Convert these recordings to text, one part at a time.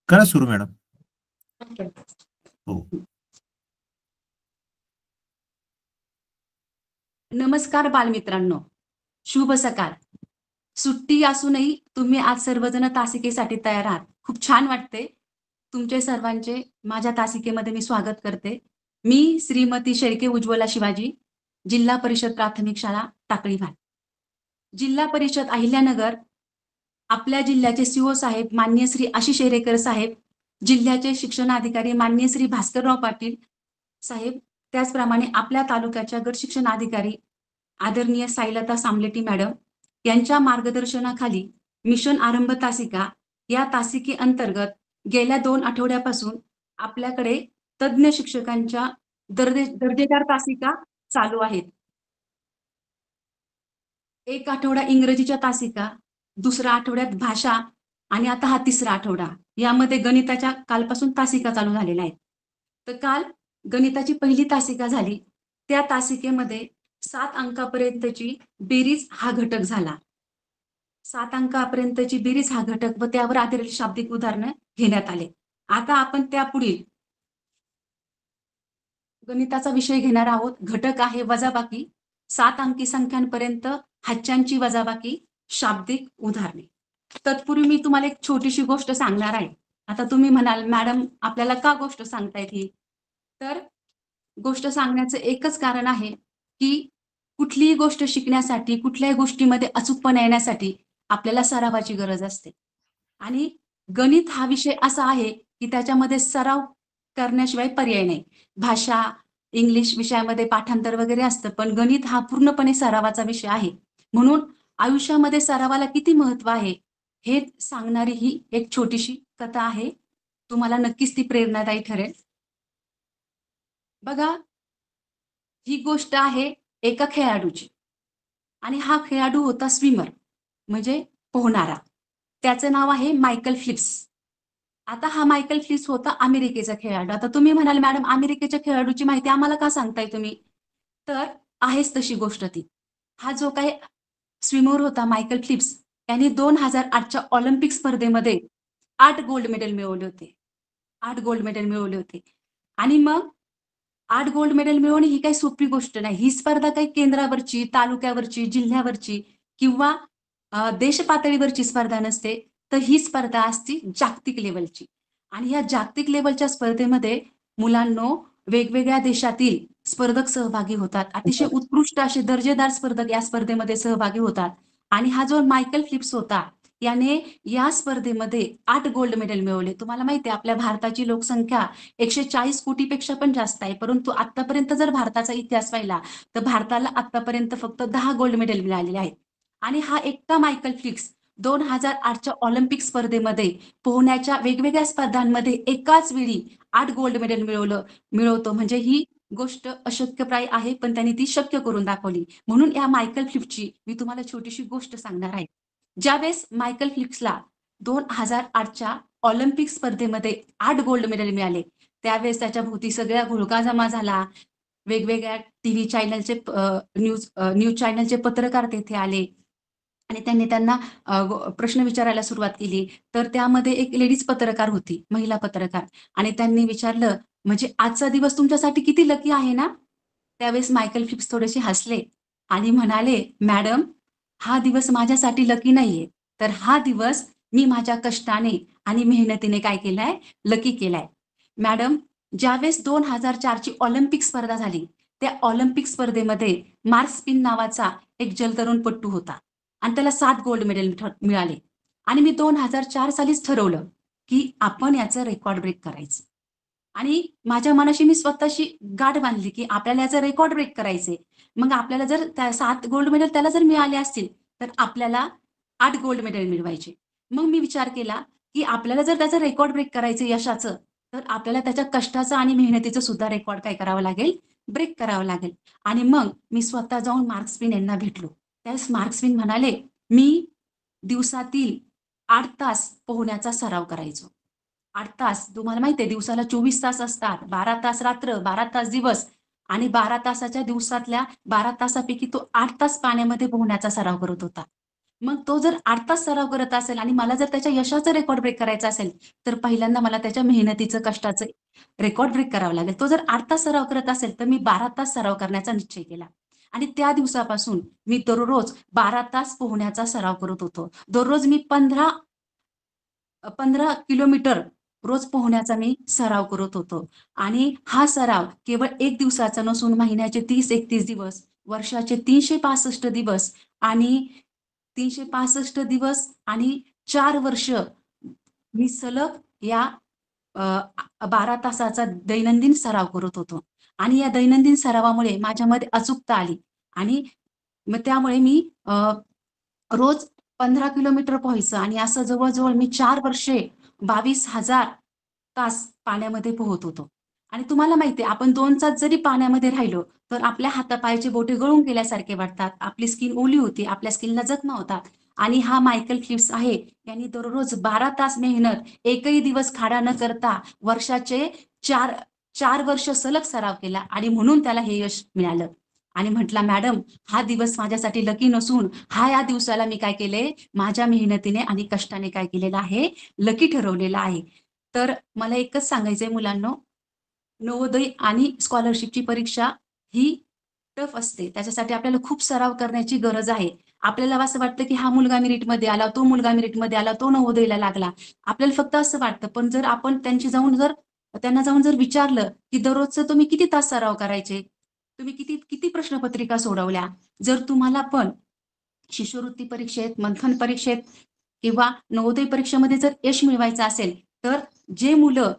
करा सुरू madam. Okay. हो. नमस्कार बालमित्रांनो, शुभ सकाळ. सुट्टी असूनही तुम्ही आज सर्वजण तासिकेसाठी तयार आहात. खूप छान वाटते. तुमचे सर्वांचे माझ्या तासिकेमध्ये मी स्वागत करते. मी श्रीमती शेळके उज्ज्वला शिवाजी, जिल्हा परिषद प्राथमिक शाळा टाकळीभान. जिल्हा परिषद अहिल्यानगर आपल्या जिल्ह्याचे सीओ साहेब माननीय श्री आशिष एरेकर साहेब, जिल्ह्याचे शिक्षणाधिकारी माननीय श्री भास्करराव पाटील साहेब, त्याचप्रमाणे आपल्या तालुक्याच्या गट शिक्षण अधिकारी आदरणीय साईलता सामलेटी मॅडम यांच्या मार्गदर्शनाखाली मिशन आरंभ तासिका या तासिके अंतर्गत गेल्या 2 आठवड्यापासून आपल्याकडे तज्ज्ञ शिक्षकांच्या दर्जेदार तासिका चालू आहेत. एक आठवडा इंग्रजीच्या तासिका, दुसऱ्या आठवड्यात भाषा आणि आता हा तिसरा आठवडा. यामध्ये गणिताच्या कालपासून तासिका चालू झालेल्या आहेत. तर काल गणिताची पहिली तासिका झाली. त्या तासिकेमध्ये 7 अंकापर्यंतची बेरीज हा घटक झाला. 7 अंकापर्यंतची बेरीज हा घटक व त्यावर आधारित शाब्दिक उदाहरणं घेण्यात आले. आता आपण त्यापुढील गणिताचा विषय घेणार आहोत. घटक आहे वजाबाकी. 7 अंकी संख्यांपर्यंत हाच्यांची वजाबाकी, शाब्दिक उदाहरणे. तत्पूर्वी मी तुम्हाला एक छोटीशी गोष्ट सांगणार आहे. आता तुम्ही म्हणाल, मॅडम आपल्याला का गोष्ट सांगतायत ही? तर गोष्ट सांगण्याचं एकच कारण आहे की कुठलीही गोष्ट शिकण्यासाठी, कुठल्याही गोष्टीमध्ये अचूकपणा येण्यासाठी आपल्याला सरावाची गरज असते. आणि गणित हा विषय असा आहे की त्याच्यामध्ये सराव करण्याशिवाय पर्याय नाही. भाषा, इंग्लिश विषयामध्ये पाठांतर वगैरे असतं, पण गणित हा पूर्णपणे सरावाचा विषय आहे. म्हणून आयुष्यामध्ये सरावाला किती महत्व आहे हे सांगणारी ही एक छोटीशी कथा आहे. तुम्हाला नक्कीच ती प्रेरणादायी ठरेल. बघा, ही गोष्ट आहे एका खेळाडूची आणि हा खेळाडू होता स्विमर, म्हणजे पोहणारा. त्याचं नाव आहे मायकल फिलिप्स. आता हा मायकल फिलिप्स होता अमेरिकेचा खेळाडू. आता तुम्ही म्हणाल, मॅडम अमेरिकेच्या खेळाडूची माहिती आम्हाला का सांगताय तुम्ही? तर आहेच तशी गोष्ट ती. हा जो काही स्विमर होता मायकल फिलिप्स, त्यांनी 2008च्या ऑलिम्पिक स्पर्धेमध्ये 8 गोल्ड मेडल मिळवले होते. 8 गोल्ड मेडल मिळवले होते. आणि मग 8 गोल्ड मेडल मिळवणे ही काही सोपी गोष्ट नाही. ही स्पर्धा काही केंद्रावरची, तालुक्यावरची, जिल्ह्यावरची किंवा देश पातळीवरची स्पर्धा नसते. तर ही स्पर्धा असते जागतिक लेवलची. आणि या जागतिक लेवलच्या स्पर्धेमध्ये मुलांनो वेगवेगळ्या देशातील स्पर्धक सहभागी होतात. अतिशय उत्कृष्ट असे दर्जेदार स्पर्धक या स्पर्धेमध्ये सहभागी होतात. आणि हा जो मायकल फिलिप्स होता, याने या स्पर्धेमध्ये 8 गोल्ड मेडल मिळवले. तुम्हाला माहिती आहे आपल्या भारताची लोकसंख्या 140 कोटीपेक्षा पण जास्त आहे. परंतु आतापर्यंत जर भारताचा इतिहास पाहिला तर भारताला आतापर्यंत फक्त 10 गोल्ड मेडल मिळालेले आहेत. आणि हा एकटा मायकल फिलिप्स 2008च्या ऑलिम्पिक स्पर्धेमध्ये पोहण्याच्या वेगवेगळ्या स्पर्धांमध्ये एकाच वेळी 8 गोल्ड मेडल मिळवतो, म्हणजे ही गोष्ट अशक्यप्राय आहे, पण त्यांनी ती शक्य करून दाखवली. म्हणून या मायकल फिलिप्सची मी तुम्हाला छोटीशी गोष्ट सांगणार आहे. ज्यावेळेस मायकल फिलिप्सला 2008च्या ऑलिम्पिक स्पर्धेमध्ये 8 गोल्ड मेडल मिळाले, त्यावेळेस त्याच्या भोवती सगळा घोळका जमा झाला. वेगवेगळ्या टीव्ही चॅनलचे न्यूज चॅनलचे पत्रकार तेथे आले आणि त्यांना प्रश्न विचारायला सुरुवात केली. तर त्यामध्ये एक लेडीज पत्रकार होती, महिला पत्रकार, आणि त्यांनी विचारलं, म्हणजे आजचा दिवस तुमच्यासाठी किती लकी आहे ना? त्यावेळेस मायकल फिलिप्स थोडेसे हसले आणि म्हणाले, मॅडम हा दिवस माझ्यासाठी लकी नाहीये, तर हा दिवस मी माझ्या कष्टाने आणि मेहनतीने काय केलाय, लकी केलाय. मॅडम, ज्यावेळेस 2004ची ऑलिम्पिक स्पर्धा झाली, त्या ऑलिम्पिक स्पर्धेमध्ये मार्क स्पिन नावाचा एक जलतरणपटू होता आणि त्याला 7 गोल्ड मेडल मिळाले. आणि मी 2004 सालीच ठरवलं की आपण याचं रेकॉर्ड ब्रेक करायचं. आणि माझ्या मनाशी मी स्वतःशी गाठ बांधली की आपल्याला याचा रेकॉर्ड ब्रेक करायचे. मग आपल्याला जर 7 गोल्ड मेडल त्याला जर मिळाले असतील, तर आपल्याला 8 गोल्ड मेडल मिळवायचे. मग मी विचार केला की आपल्याला जर त्याचा रेकॉर्ड ब्रेक करायचं यशाचं, तर आपल्याला त्याच्या कष्टाचं आणि मेहनतीचं सुद्धा रेकॉर्ड काय करावं लागेल, ब्रेक करावं लागेल. आणि मग मी स्वतः जाऊन मार्क स्पिन यांना भेटलो. त्यावेळेस मार्क स्पिन म्हणाले, मी दिवसातील 8 तास पोहण्याचा सराव करायचो. 8 तास. तुम्हाला माहिती आहे दिवसाला 24 तास असतात. 12 तास रात्र, 12 तास दिवस आणि 12 तासाच्या दिवसातल्या 12 तासापैकी तो 8 तास पाण्यामध्ये पोहण्याचा सराव करत होता. मग तो जर 8 तास सराव करत असेल आणि मला जर त्याच्या यशाचा रेकॉर्ड ब्रेक करायचा असेल, तर पहिल्यांदा मला त्याच्या मेहनतीचं, कष्टाचं रेकॉर्ड ब्रेक करावं लागेल. तो जर 8 तास सराव करत असेल, तर मी 12 तास सराव करण्याचा निश्चय केला. आणि त्या दिवसापासून मी दररोज 12 तास पोहण्याचा सराव करत होतो. दररोज मी 15 किलोमीटर रोज पोहण्याचा मी सराव करत होतो. आणि हा सराव केवळ 1 दिवसाचा नसून महिन्याचे 30-31 दिवस, वर्षाचे 365 दिवस आणि 365 दिवस आणि 4 वर्ष मी सलग या 12 तासाचा दैनंदिन सराव करत होतो. आणि या दैनंदिन सरावामुळे माझ्यामध्ये अचूकता आली आणि मग त्यामुळे मी रोज 15 किलोमीटर पोहायचं आणि असं जवळ-जवळ मी 4 वर्षे 22,000 तास पाण्यामध्ये पोहत होतो. आणि तुम्हाला माहिती आहे, आपण 2 तास जरी पाण्यामध्ये राहिलो, तर आपल्या हातापायाचे बोटे गळून गेल्यासारखे वाटतात. आपली स्किन ओली होती, आपल्या स्किनला जखमा होतात. आणि हा मायकेल फिलिप्स आहे, यांनी दररोज 12 तास मेहनत, एकही दिवस खाडा न करता वर्षाचे 4 4 वर्ष सलग सराव केला आणि म्हणून त्याला हे यश मिळालं. आणि म्हटला, "मॅडम, हा दिवस माझ्यासाठी लकी नसून या दिवसाला मी काय केले, माझ्या मेहनतीने आणि कष्टाने काय केलेलं आहे, लकी ठरवलेलं आहे." तर मला एकच सांगायचंय मुलांनो, नवोदय आणि स्कॉलरशिपची परीक्षा ही टफ असते. त्याच्यासाठी आपल्याला खूप सराव करण्याची गरज आहे. आपल्याला असं वाटतं, की हा मुलगा मेरिटमध्ये आला, तो मुलगा मेरिटमध्ये आला, तो नवोदयला लागला. आपल्याला फक्त असं वाटतं. पण जर आपण त्यांना जाऊन जर विचारलं, की दररोजचं तुम्ही किती तास सराव करायचे? तुम्ही किती किती प्रश्नपत्रिका सोडवल्या? जर तुम्हाला पण शिष्यवृत्ती परीक्षेत, मंथन परीक्षेत किंवा नवोदय परीक्षेमध्ये जर यश मिळवायचं असेल, तर जे मुलं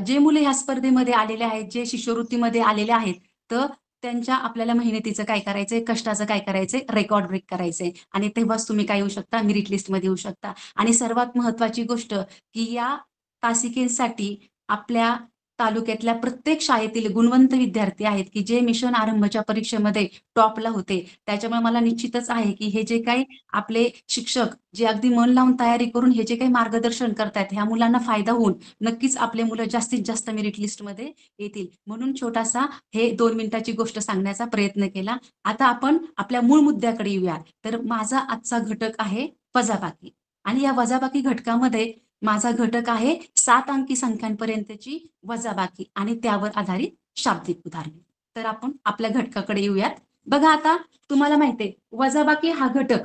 जे मुलं ह्या स्पर्धेमध्ये आलेले आहेत, जे शिष्यवृत्तीमध्ये आलेले आहेत, तर त्यांच्या आपल्याला मेहनतीचं काय करायचंय, कष्टाचं काय करायचंय, रेकॉर्ड ब्रेक करायचंय आणि तेव्हाच तुम्ही काय येऊ शकता, मेरिट लिस्टमध्ये येऊ शकता. आणि सर्वात महत्त्वाची गोष्ट, की या तासिकेसाठी आपल्या तालुक्यातल्या प्रत्येक शाळेतील गुणवंत विद्यार्थी आहेत, की जे मिशन आरंभच्या परीक्षेमध्ये टॉपला होते. त्याच्यामुळे मला निश्चितच आहे, की हे जे काही आपले शिक्षक जे अगदी मन लावून तयारी करून हे जे काही मार्गदर्शन करतायत, ह्या मुलांना फायदा होऊन नक्कीच आपले मुलं जास्तीत जास्त मेरिट लिस्टमध्ये येतील. म्हणून छोटासा हे 2 मिनिटाची गोष्ट सांगण्याचा प्रयत्न केला. आता आपण आपल्या मूळ मुद्द्याकडे येऊया. तर माझा आजचा घटक आहे वजाबाकी आणि या वजाबाकी घटकामध्ये माझा घटक आहे 7 अंकी संख्यांपर्यंतची वजाबाकी आणि त्यावर आधारित शाब्दिक उदाहरणे. तर आपण आपल्या घटकाकडे येऊयात. बघा आता तुम्हाला माहिती आहे, वजाबाकी हा घटक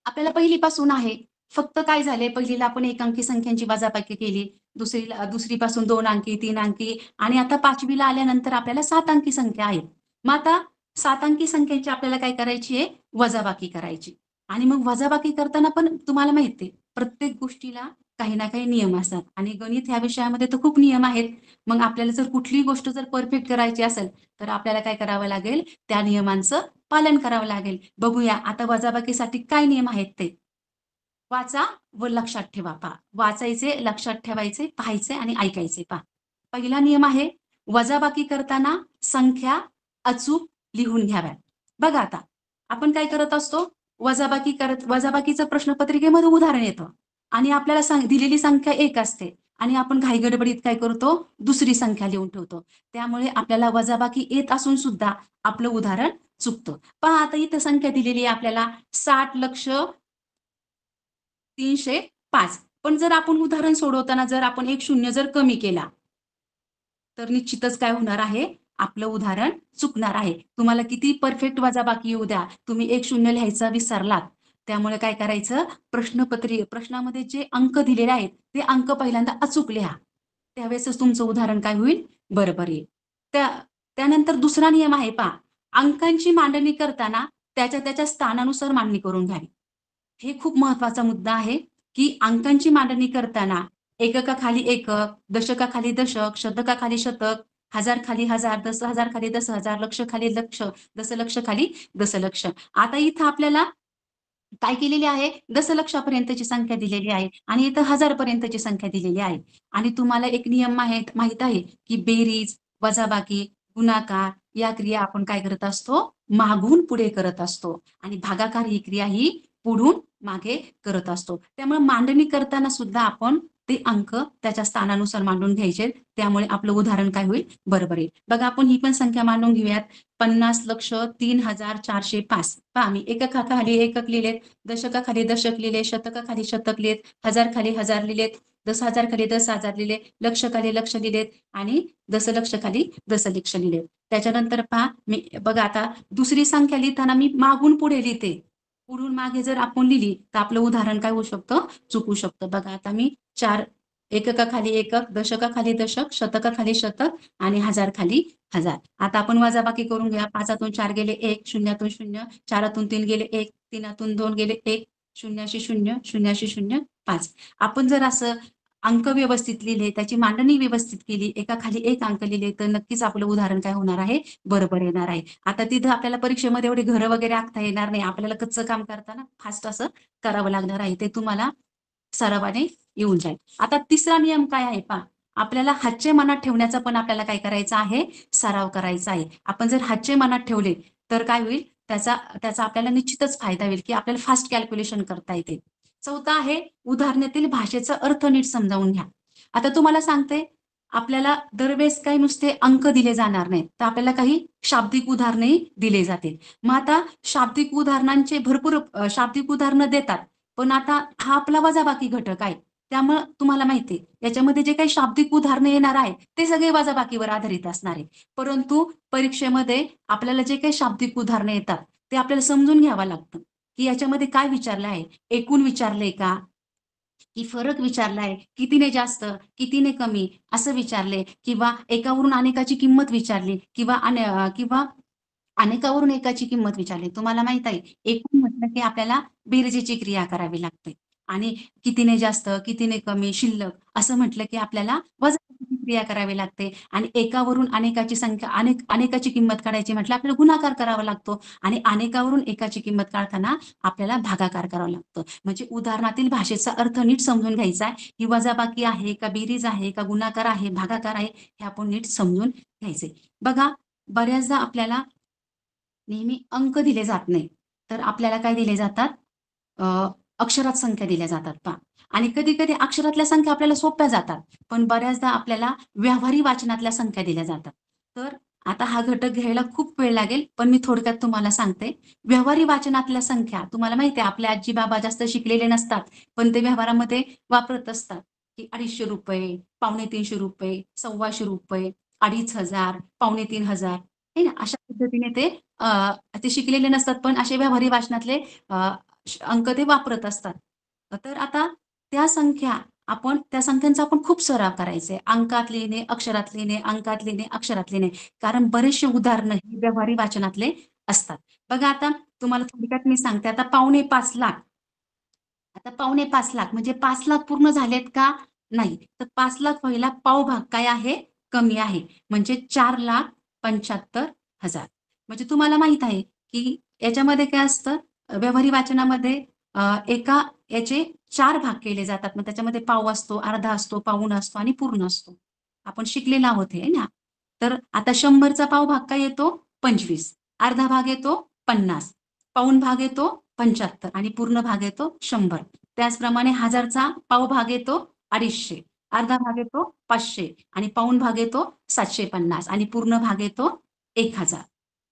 आपल्याला पहिलीपासून आहे. फक्त काय झालंय, पहिलीला आपण 1 अंकी संख्यांची वजाबाकी केली. दुसरीपासून 2 अंकी, 3 अंकी आणि आता 5वी ला आल्यानंतर आपल्याला 7 अंकी संख्या आहेत. मग आता 7 अंकी संख्येची आपल्याला काय करायची आहे, वजाबाकी करायची. आणि मग वजाबाकी करताना पण तुम्हाला माहिती आहे, प्रत्येक गोष्टीला काही ना काही नियम असतात आणि गणित ह्या विषयामध्ये तर खूप नियम आहेत. मग आपल्याला जर कुठलीही गोष्ट जर परफेक्ट करायची असेल, तर आपल्याला काय करावं लागेल, त्या नियमांचं पालन करावं लागेल. बघूया आता वजाबाकीसाठी काय नियम आहेत ते. वाचा व लक्षात ठेवा पहा. वाचायचे, लक्षात ठेवायचे, पाहायचे आणि ऐकायचे पहा. पहिला नियम आहे, वजाबाकी करताना संख्या अचूक लिहून घ्याव्यात. बघा आता, आपण काय करत असतो, वजाबाकीचं प्रश्नपत्रिकेमध्ये उदाहरण येतं आणि आपल्याला दिलेली संख्या 1 असते आणि आपण घाईगडबडीत काय करतो, दुसरी संख्या लिहून ठेवतो. त्यामुळे आपल्याला वजाबाकी येत असून सुद्धा आपलं उदाहरण चुकतं. पहा आता इथं संख्या दिलेली आहे आपल्याला 60,03,500. पण जर आपण उदाहरण सोडवताना जर आपण एक शून्य जर कमी केला, तर निश्चितच काय होणार आहे, आपलं उदाहरण चुकणार आहे. तुम्हाला किती परफेक्ट वजाबाकी येऊ द्या, तुम्ही एक शून्य लिहायचा विसरलात. त्यामुळे काय करायचं, प्रश्नामध्ये जे अंक दिलेले आहेत, ते अंक पहिल्यांदा अचूक लिहा. त्यावेळेसच तुमचं उदाहरण काय होईल, बरोबर येईल. त्या त्यानंतर दुसरा नियम आहे पहा, अंकांची मांडणी करताना त्याच्या त्याच्या स्थानानुसार मांडणी करून घ्यावी. हे खूप महत्वाचा मुद्दा आहे, की अंकांची मांडणी करताना एककाखाली एकक, दशकाखाली दशक, शतकाखाली शतक, हजार खाली हजार, 10,000 खाली 10,000, लक्ष खाली लक्ष, दशलक्ष खाली दशलक्ष. आता इथं आपल्याला काय केलेली आहे, दशलक्षापर्यंतची संख्या दिलेली आहे आणि इथं 1000 पर्यंतची संख्या दिलेली आहे. आणि तुम्हाला एक नियम माहीत आहे, की बेरीज, वजाबाकी, गुणाकार या क्रिया आपण काय करत असतो, मागून पुढे करत असतो आणि भागाकार ही क्रिया ही पुढून मागे करत असतो. त्यामुळे मांडणी करताना सुद्धा आपण ते अंक त्याच्या स्थानानुसार मांडून घ्यायचे. त्यामुळे आपलं उदाहरण काय होईल, बरोबर येईल. बघा आपण ही पण संख्या मांडून घेऊयात. 50,03,405. पहा मी एककाखाली एकक लिहिलेत, दशकाखाली दशक लिहिले, शतकाखाली शतक लिहिलेत, हजारखाली हजार लिहिलेत, 10,000 खाली 10,000 लिहिले, लक्षखाली लक्ष लिहिलेत आणि दशलक्ष खाली दशलक्ष लिहिलेत. त्याच्यानंतर पहा मी बघा आता दुसरी संख्या लिहिताना मी मागून पुढे लिहिते. पुढून मागे जर आपण लिहिली तर आपलं उदाहरण काय होऊ शकतं, चुकू शकतं. बघा आता मी 4 एककाखाली एकक, दशकाखाली दशक, शतकाखाली शतक आणि हजारखाली हजार. आता आपण वजाबाकी करून घ्या. 5 4 गेले 1, 0 0, 4 3 गेले 1, 3 2 गेले 1, 0 0, 0 0, 5. आपण जर असं अंक व्यवस्थित लिहिले, त्याची मांडणी व्यवस्थित केली, एकाखाली एक अंक लिहिले, तर नक्कीच आपलं उदाहरण काय होणार आहे, बरोबर येणार आहे. आता तिथं आपल्याला परीक्षेमध्ये एवढे घरं वगैरे आखता येणार नाही. आपल्याला कच्चं काम करताना फास्ट असं करावं लागणार आहे. ते तुम्हाला सरावाने येऊन जाईल. आता तिसरा नियम काय आहे पहा, आपल्याला हातचे मनात ठेवण्याचा पण आपल्याला काय करायचं आहे, सराव करायचा आहे. आपण जर हातचे मनात ठेवले तर काय होईल, त्याचा त्याचा आपल्याला निश्चितच फायदा होईल, की आपल्याला फास्ट कॅल्क्युलेशन करता येते. चौथा आहे उदाहरणातील भाषेचा अर्थ नीट समजावून घ्या. आता तुम्हाला सांगते, आपल्याला दरवेळेस काही नुसते अंक दिले जाणार नाहीत, तर आपल्याला काही शाब्दिक उदाहरणेही दिले जातील. मग आता शाब्दिक उदाहरणांचे भरपूर शाब्दिक उदाहरणं देतात, पण आता हा आपला वजाबाकी घटक आहे. त्यामुळं तुम्हाला माहिती आहे, याच्यामध्ये जे काही शाब्दिक उदाहरणं येणार आहे, ते सगळे वजाबाकीवर आधारित असणार आहे. परंतु परीक्षेमध्ये आपल्याला जे काही शाब्दिक उदाहरणं येतात, ते आपल्याला समजून घ्यावं लागतं, की याच्यामध्ये काय विचारलं आहे, एकूण विचारलंय का, की फरक विचारलाय, कितीने जास्त, कितीने कमी असं विचारले, किंवा एकावरून अनेकाची किंमत विचारली, किंवा अनेकावरून एकाची किंमत विचारली. तुम्हाला माहित आहे, एकूण म्हटलं की आपल्याला बेरजेची क्रिया करावी लागते आणि कितीने जास्त, कितीने कमी, शिल्लक असं म्हटलं की आपल्याला वजाबाकीची क्रिया करावी लागते आणि एकावरून अनेकाची संख्या अनेकाची किंमत काढायची म्हटलं आपल्याला गुणाकार करावा लागतो आणि अनेकावरून एकाची किंमत काढताना आपल्याला भागाकार करावा लागतो. म्हणजे उदाहरणातील भाषेचा अर्थ नीट समजून घ्यायचा आहे, ही वजाबाकी आहे का, बेरीज आहे का, गुणाकार आहे, भागाकार आहे, हे आपण नीट समजून घ्यायचे. बघा बऱ्याचदा आपल्याला नेहमी अंक दिले जात नाही, तर आपल्याला काय दिले जातात, अक्षरात संख्या दिल्या जातात पहा. आणि कधी-कधी अक्षरातल्या संख्या आपल्याला सोप्या जातात, पण बऱ्याचदा आपल्याला व्यवहारी वाचनातल्या संख्या दिल्या जातात. तर आता हा घटक घ्यायला खूप वेळ लागेल, पण मी थोडक्यात तुम्हाला सांगते. व्यवहारी वाचनातल्या संख्या तुम्हाला माहिती आहे, आपले आजी-बाबा जास्त शिकलेले नसतात, पण ते व्यवहारामध्ये वापरत असतात, की ₹250, ₹250, ₹250, ₹2500, ₹2500 आहे ना, अशा पद्धतीने ते शिकलेले नसतात, पण असे व्यवहारी वाचनातले अंक ते वापरत असतात. तर आता त्या संख्यांचा आपण खूप सराव करायचा आहे. अंकात लिहिणे, अक्षरात लिहिणे, अंकात लिहिणे, अक्षरात लिहिणे. कारण बरेचसे उदाहरणं ही व्यवहारी वाचनातले असतात. बघा आता तुम्हाला थोडक्यात मी सांगते. आता 4,50,000 आता 4,50,000 म्हणजे 5,00,000 पूर्ण झालेत का? नाही. तर 5,00,000 पहिला पावभाग काय आहे? कमी आहे. म्हणजे 4,75,000. म्हणजे तुम्हाला माहित आहे, की याच्यामध्ये काय असतं, व्यवहारी वाचनामध्ये एका याचे 4 भाग केले जातात. मग त्याच्यामध्ये पाव असतो, अर्धा असतो, पाऊण असतो आणि पूर्ण असतो. आपण शिकलेलो आहोत हे ना. तर आता 100चा पावभाग काय येतो? 25. अर्धा भाग येतो 50. पाऊण भाग येतो 75 आणि पूर्ण भाग येतो 100. त्याचप्रमाणे 1000चा पावभाग येतो 250. अर्धा भाग येतो 500 आणि पाऊण भाग येतो 750 आणि पूर्ण भाग येतो 1000.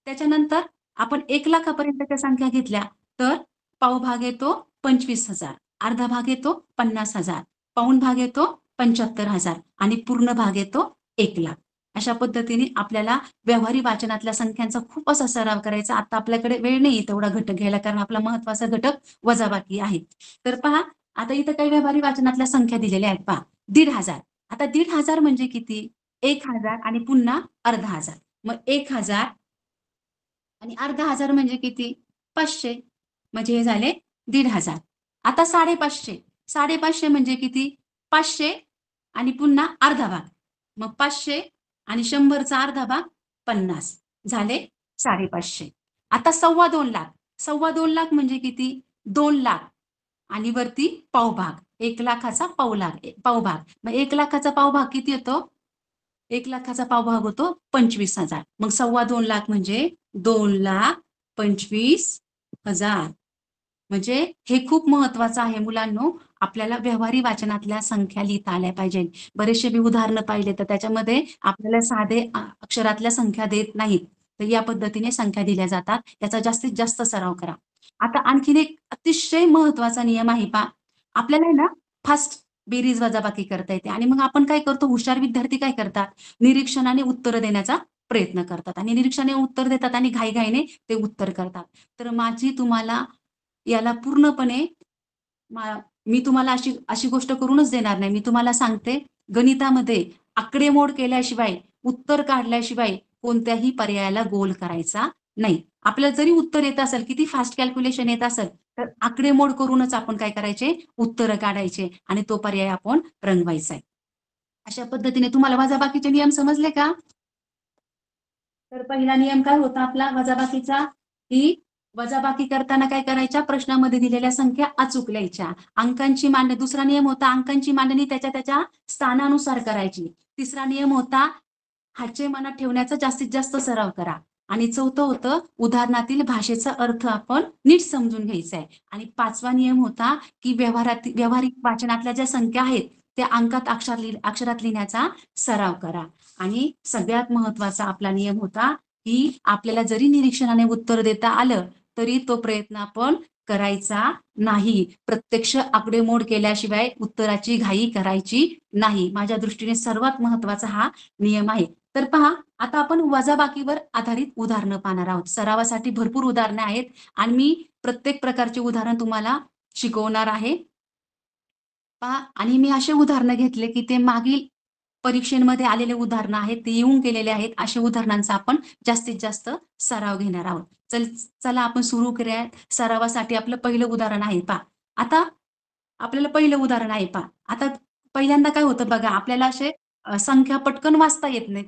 त्याच्यानंतर आपण 1,00,000 पर्यंतच्या संख्या घेतल्या तर पावभाग येतो 25,000, अर्धा भाग येतो 50,000, पाऊण भाग येतो 75,000 आणि पूर्ण भाग येतो 1,00,000. अशा पद्धतीने आपल्याला व्यवहारी वाचनातल्या संख्यांचा खूप असा सराव करायचा. आता आपल्याकडे वेळ नाही तेवढा घटक घ्यायला, कारण आपला महत्वाचा घटक वजाबाकी आहे. तर पहा, आता इथं काही व्यवहारी वाचनातल्या संख्या दिलेल्या आहेत पहा. 1,500. आता 1,500 म्हणजे किती? 1,000 आणि पुन्हा अर्धा हजार. मग 1,000 आणि अर्धा हजार म्हणजे किती? 500. म्हणजे हे झाले 1,500. आता 550. 550 म्हणजे किती? 500 आणि पुन्हा अर्धा भाग. मग 500 आणि 100चा अर्धा भाग 50. झाले 550. आता 2,25,000. 2,25,000 म्हणजे किती? 2,00,000 आणि वरती पावभाग. 1,00,000चा पावभाग. मग 1,00,000चा पावभाग किती होतो? 1,00,000चा पावभाग होतो 25,000. मग 2,25,000 म्हणजे 2,25,000. म्हणजे हे खूप महत्वाचं आहे मुलांनो. आपल्याला व्यवहारी वाचनातल्या संख्या लिहिता आल्या पाहिजे. बरेचसे मी उदाहरणं पाहिले तर त्याच्यामध्ये आपल्याला साधे अक्षरातल्या संख्या देत नाहीत. तर या पद्धतीने संख्या दिल्या जातात. याचा जास्तीत जास्त सराव करा. आता आणखीन एक अतिशय महत्वाचा नियम आहे पहा. आपल्याला आहे ना फास्ट बेरीज वजाबाकी करता येते आणि मग आपण काय करतो, हुशार विद्यार्थी काय करतात, निरीक्षणाने उत्तरं देण्याचा प्रयत्न करतात आणि निरीक्षणाने उत्तर देतात आणि घाईघाईने ते उत्तर करतात. तर माझी तुम्हाला याला पूर्णपणे मी तुम्हाला अशी अशी गोष्ट करूनच देणार नाही. मी तुम्हाला सांगते, गणितामध्ये आकडेमोड केल्याशिवाय, उत्तर काढल्याशिवाय कोणत्याही पर्यायाला गोल करायचा नाही. आपल्याला जरी उत्तर येत असेल, किती फास्ट कॅल्क्युलेशन येत असेल, तर आकडेमोड करूनच आपण काय करायचे, उत्तरं काढायचे आणि तो पर्याय आपण रंगवायचा आहे. अशा पद्धतीने तुम्हाला वजाबाकीचे नियम समजले का? तर पहिला नियम काय होता आपला वजाबाकीचा, की वजाबाकी करताना काय करायच्या, प्रश्नामध्ये दिलेल्या संख्या अचूक लिहायच्या. अंकांची मांडणी, दुसरा नियम होता अंकांची मांडणी त्याच्या त्याच्या स्थानानुसार करायची. तिसरा नियम होता हाचे मनात ठेवण्याचा जास्तीत जास्त सराव करा. आणि चौथं होतं उदाहरणातील भाषेचा अर्थ आपण नीट समजून घ्यायचा आहे. आणि पाचवा नियम होता की व्यावहारिक वाचनातल्या ज्या संख्या आहेत त्या अंकात अक्षरात लिहिण्याचा सराव करा. आणि सगळ्यात महत्वाचा आपला नियम होता की आपल्याला जरी निरीक्षणाने उत्तर देता आलं तरी तो प्रयत्न आपण करायचा नाही. प्रत्यक्ष आकडेमोड केल्याशिवाय उत्तराची घाई करायची नाही. माझ्या दृष्टीने सर्वात महत्वाचा हा नियम आहे. तर पहा, आता आपण वजाबाकीवर आधारित उदाहरणं पाहणार आहोत. सरावासाठी भरपूर उदाहरणं आहेत आणि मी प्रत्येक प्रकारचे उदाहरण तुम्हाला शिकवणार आहे. पहा, आणि मी असे उदाहरणं घेतले की ते मागील परीक्षेमध्ये आलेले उदाहरणं आहेत, ते येऊन गेलेले आहेत. अशा उदाहरणांचा आपण जास्तीत जास्त सराव घेणार आहोत. चला आपण सुरू करूया. सरावासाठी आपलं पहिलं उदाहरण आहे पहा. आता आपल्याला पहिलं उदाहरण आहे पहा. आता पहिल्यांदा काय होतं बघा, आपल्याला असे संख्या पटकन वाचता येत नाहीत.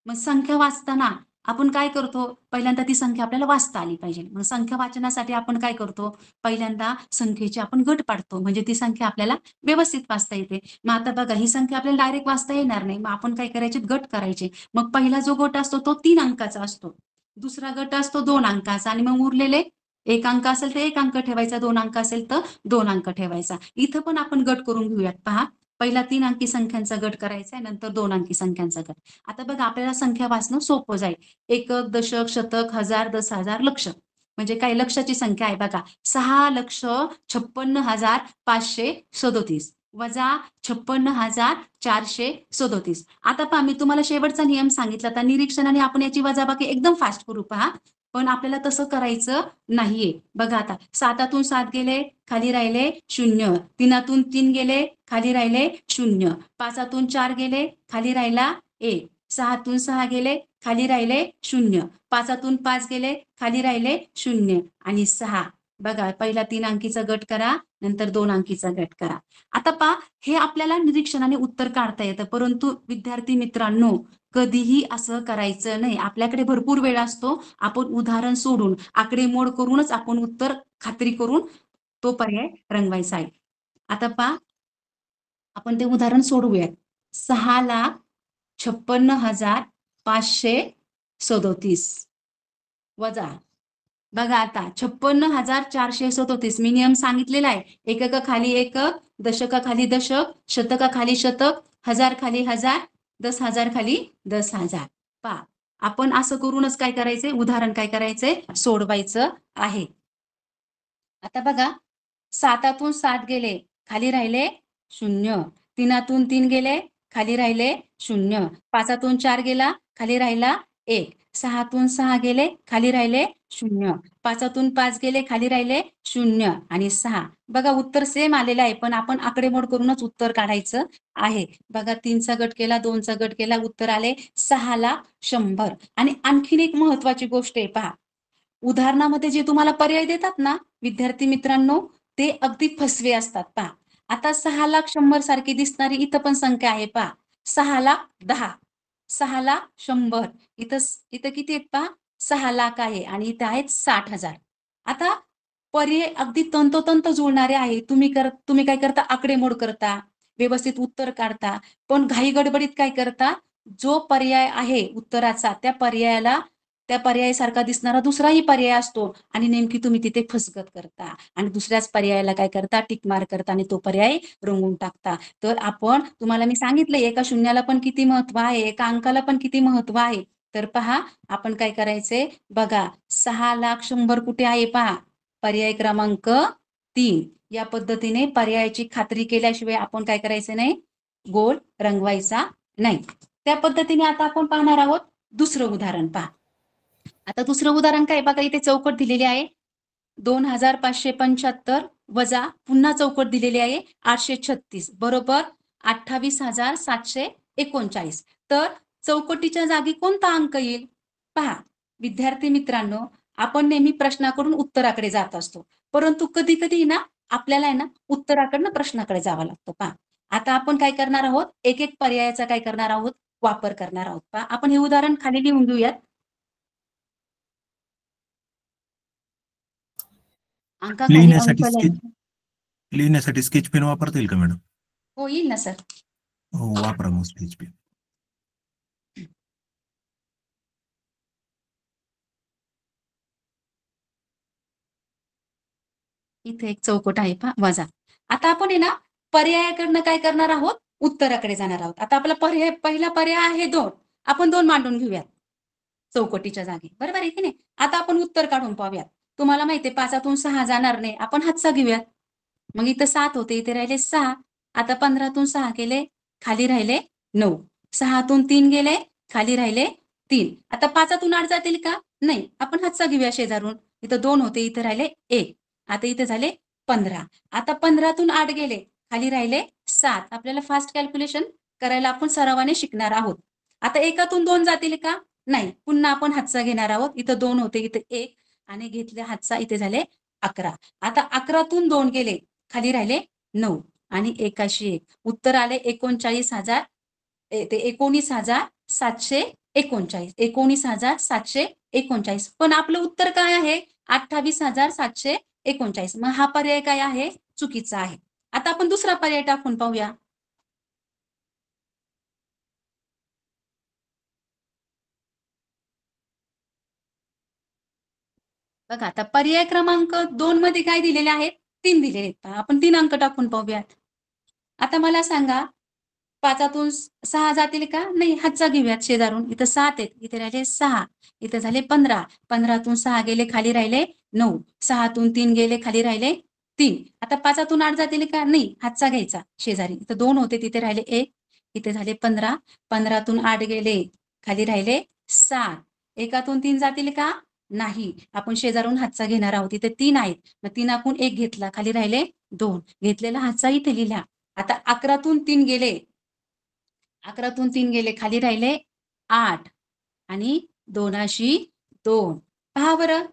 मग संख्या वाचताना आपण काय करतो, पहिल्यांदा ती संख्या आपल्याला वाचता आली पाहिजे. मग संख्या वाचनासाठी आपण काय करतो, पहिल्यांदा संख्येचे आपण गट पाडतो. म्हणजे ती संख्या आपल्याला व्यवस्थित वाचता येते. मग आता बघा ही संख्या आपल्याला डायरेक्ट वाचता येणार नाही. मग आपण काय करायचे, गट करायचे. मग पहिला जो गट असतो तो 3 अंकाचा असतो. दुसरा गट असतो 2 अंकाचा आणि मग उरलेले 1 अंक असेल तर 1 अंक ठेवायचा, 2 अंक असेल तर 2 अंक ठेवायचा. इथं पण आपण गट करून घेऊयात. पहा, पहिला 3 अंकी संख्यांचा गट करायचा आहे, नंतर 2 अंकी संख्यांचा गट. आता बघा आपल्याला संख्या वाचणं सोपं जाईल. एकक, दशक, शतक, हजार, 10,000, लक्ष. म्हणजे काय लक्षाची संख्या आहे बघा. 6,56,537 वजा 56,437. आता पहा मी तुम्हाला शेवटचा नियम सांगितला होता. निरीक्षणाने आपण याची वजाबाकी एकदम फास्ट करू पहा. पण आपल्याला तसं करायचं नाहीये. बघा आता 7तून 7 गेले, खाली राहिले 0. 3तून 3 गेले, खाली राहिले 0. 5तून 4 गेले, खाली राहिला 1. 6तून 6 गेले, खाली राहिले 0. 5तून 5 गेले, खाली राहिले 0 आणि 6. बघा पहिला 3 अंकीचा गट करा, नंतर 2 अंकीचा गट करा. आता पहा हे आपल्याला निरीक्षणाने उत्तर काढता येतं, परंतु विद्यार्थी मित्रांनो कधीही असं करायचं नाही. आपल्याकडे भरपूर वेळ असतो. आपण उदाहरण सोडून आकडेमोड करूनच आपण उत्तर खात्री करून तो पर्याय रंगवायचा आहे. आता पहा आपण ते उदाहरण सोडवूयात. 6,56,537 वजा बघा आता 56,437 मी नियम सांगितलेला आहे. एककाखाली एकक, दशकाखाली दशक, शतकाखाली शतक, हजार खाली हजार, 10,000 खाली 10,000. पहा आपण असं करूनच काय करायचंय, उदाहरण काय करायचंय, सोडवायचं आहे. आता बघा 7तून 7 गेले, खाली राहिले 0. 3तून 3 गेले, खाली राहिले 0. 5तून 4 गेला, खाली राहिला 1. 6तून 6 गेले, खाली राहिले 0. 5तून 5 गेले, खाली राहिले 0 आणि 6. बघा उत्तर सेम आलेलं आहे, पण आपण आकडेमोड करूनच उत्तर काढायचं आहे. बघा 3चा गट केला, 2चा गट केला, उत्तर आले 6,100. आणि आणखीन एक महत्वाची गोष्ट आहे पहा, उदाहरणामध्ये जे तुम्हाला पर्याय देतात ना विद्यार्थी मित्रांनो, ते अगदी फसवे असतात पहा. आता 6,100,000 सारखी दिसणारी इथं पण संख्या आहे पहा, 6,10,000, 6,100,000. इथं इथं किती आहेत पहा, 6,00,000 आहे आणि इथं आहेत 60,000. आता पर्याय अगदी तंतोतंत जुळणारे आहे. तुम्ही काय करता, आकडेमोड करता, व्यवस्थित उत्तर काढता, पण घाई गडबडीत काय करता, जो पर्याय आहे उत्तराचा त्या पर्यायाला त्या पर्यायासारखा दिसणारा दुसराही पर्याय असतो आणि नेमकी तुम्ही तिथे फसगत करता आणि दुसऱ्याच पर्यायाला काय करता, टिक मार्क करता आणि तो पर्याय रंगवून टाकता. तर आपण तुम्हाला मी सांगितलं एका शून्याला पण किती महत्व आहे, एका अंकाला पण किती महत्व आहे. तर पहा आपण काय करायचंय बघा, 6,00,100 कुठे आहे पहा, पर्याय क्रमांक 3. या पद्धतीने पर्यायाची खात्री केल्याशिवाय आपण काय करायचं नाही, गोल रंगवायचा नाही. त्या पद्धतीने आता आपण पाहणार आहोत दुसरं उदाहरण. पहा आता दुसरं उदाहरण काय बघा, इथे चौकट दिलेली आहे 2,575 वजा पुन्हा चौकट दिलेली आहे 836 बरोबर 28,739. तर चौकटीच्या जागी कोणता अंक येईल पहा. विद्यार्थी मित्रांनो, आपण नेहमी प्रश्नाकडून उत्तराकडे जात असतो, परंतु कधी कधी ना आपल्याला आहे ना उत्तराकडनं प्रश्नाकडे जावं लागतं. पहा आता आपण काय करणार आहोत, एक एक पर्यायाचा काय करणार आहोत, वापर करणार आहोत. पहा आपण हे उदाहरण खाली लिहून घेऊयात. अंकाखाली अंक लिहिण्यासाठी स्केच पेन वापरता येईल का मॅडम? हो येईल ना सर. हो वापरा मग स्केच पेन. इथे एक चौकट आहे पहा वजा. आता आपण आहे ना पर्यायाकडनं काय करणार आहोत, उत्तराकडे जाणार आहोत. आता आपला पर्याय पहिला पर्याय आहे 2, आपण 2 मांडून घेऊयात चौकटीच्या जागी, बरोबर आहे की नाही. आता आपण उत्तर काढून पाहूयात. तुम्हाला माहितीये 5तून 6 जाणार नाही, आपण हातचा घेऊयात. मग इथं 7 होते, इथे राहिले 6. आता 15तून 6 गेले, खाली राहिले 9. 6तून 3 गेले, खाली राहिले 3. आता 5तून 8 जातील का, नाही, आपण हातचा घेऊया शेजारून. इथं 2 होते, इथे राहिले 1. आता इथे झाले 15. आता 15तून 8 गेले, खाली राहिले 7. आपल्याला फास्ट कॅल्क्युलेशन करायला आपण सरावाने शिकणार आहोत. आता 1तून 2 जातील का, नाही, पुन्हा आपण हातचा घेणार आहोत. इथं 2 होते, इथे 1 आणि घेतले हातचा, इथे झाले 11. आता 11तून 2 गेले, खाली राहिले 9 आणि 1 उत्तर आले 39,000 ते 19,739. 19,739. पण आपलं उत्तर काय आहे, 28,739. मग हा पर्याय काय आहे, चुकीचा आहे. आता आपण दुसरा पर्याय टाकून पाहूया. बघा आता पर्याय क्रमांक 2 मध्ये काय दिलेले आहेत, 3 दिलेले आहेत. आपण 3 अंक टाकून पाहूयात. आता मला सांगा 5तून 6 जातील का, नाही, हातचा घेऊयात शेजारून. इथं 7 आहेत, इथे राहिले 6, इथे झाले 15. 15तून 6 गेले, खाली राहिले 9. 6तून 3 गेले, खाली राहिले 3. आता 5तून 8 जातील का, नाही, हातचा घ्यायचा शेजारी. इथं 2 होते, तिथे राहिले 1, इथे झाले 15. 15तून 8 गेले, खाली राहिले 7. 1तून 3 जातील का, नाही, आपण शेजारून हातचा घेणार आहोत. इथे 3 आहेत, मग 3कून 1 घेतला, खाली राहिले 2. घेतलेला हातचा इथे लिहिला. आता 11तून 3 गेले, 11तून 3 गेले, खाली राहिले 8 आणि 2 पहा बरं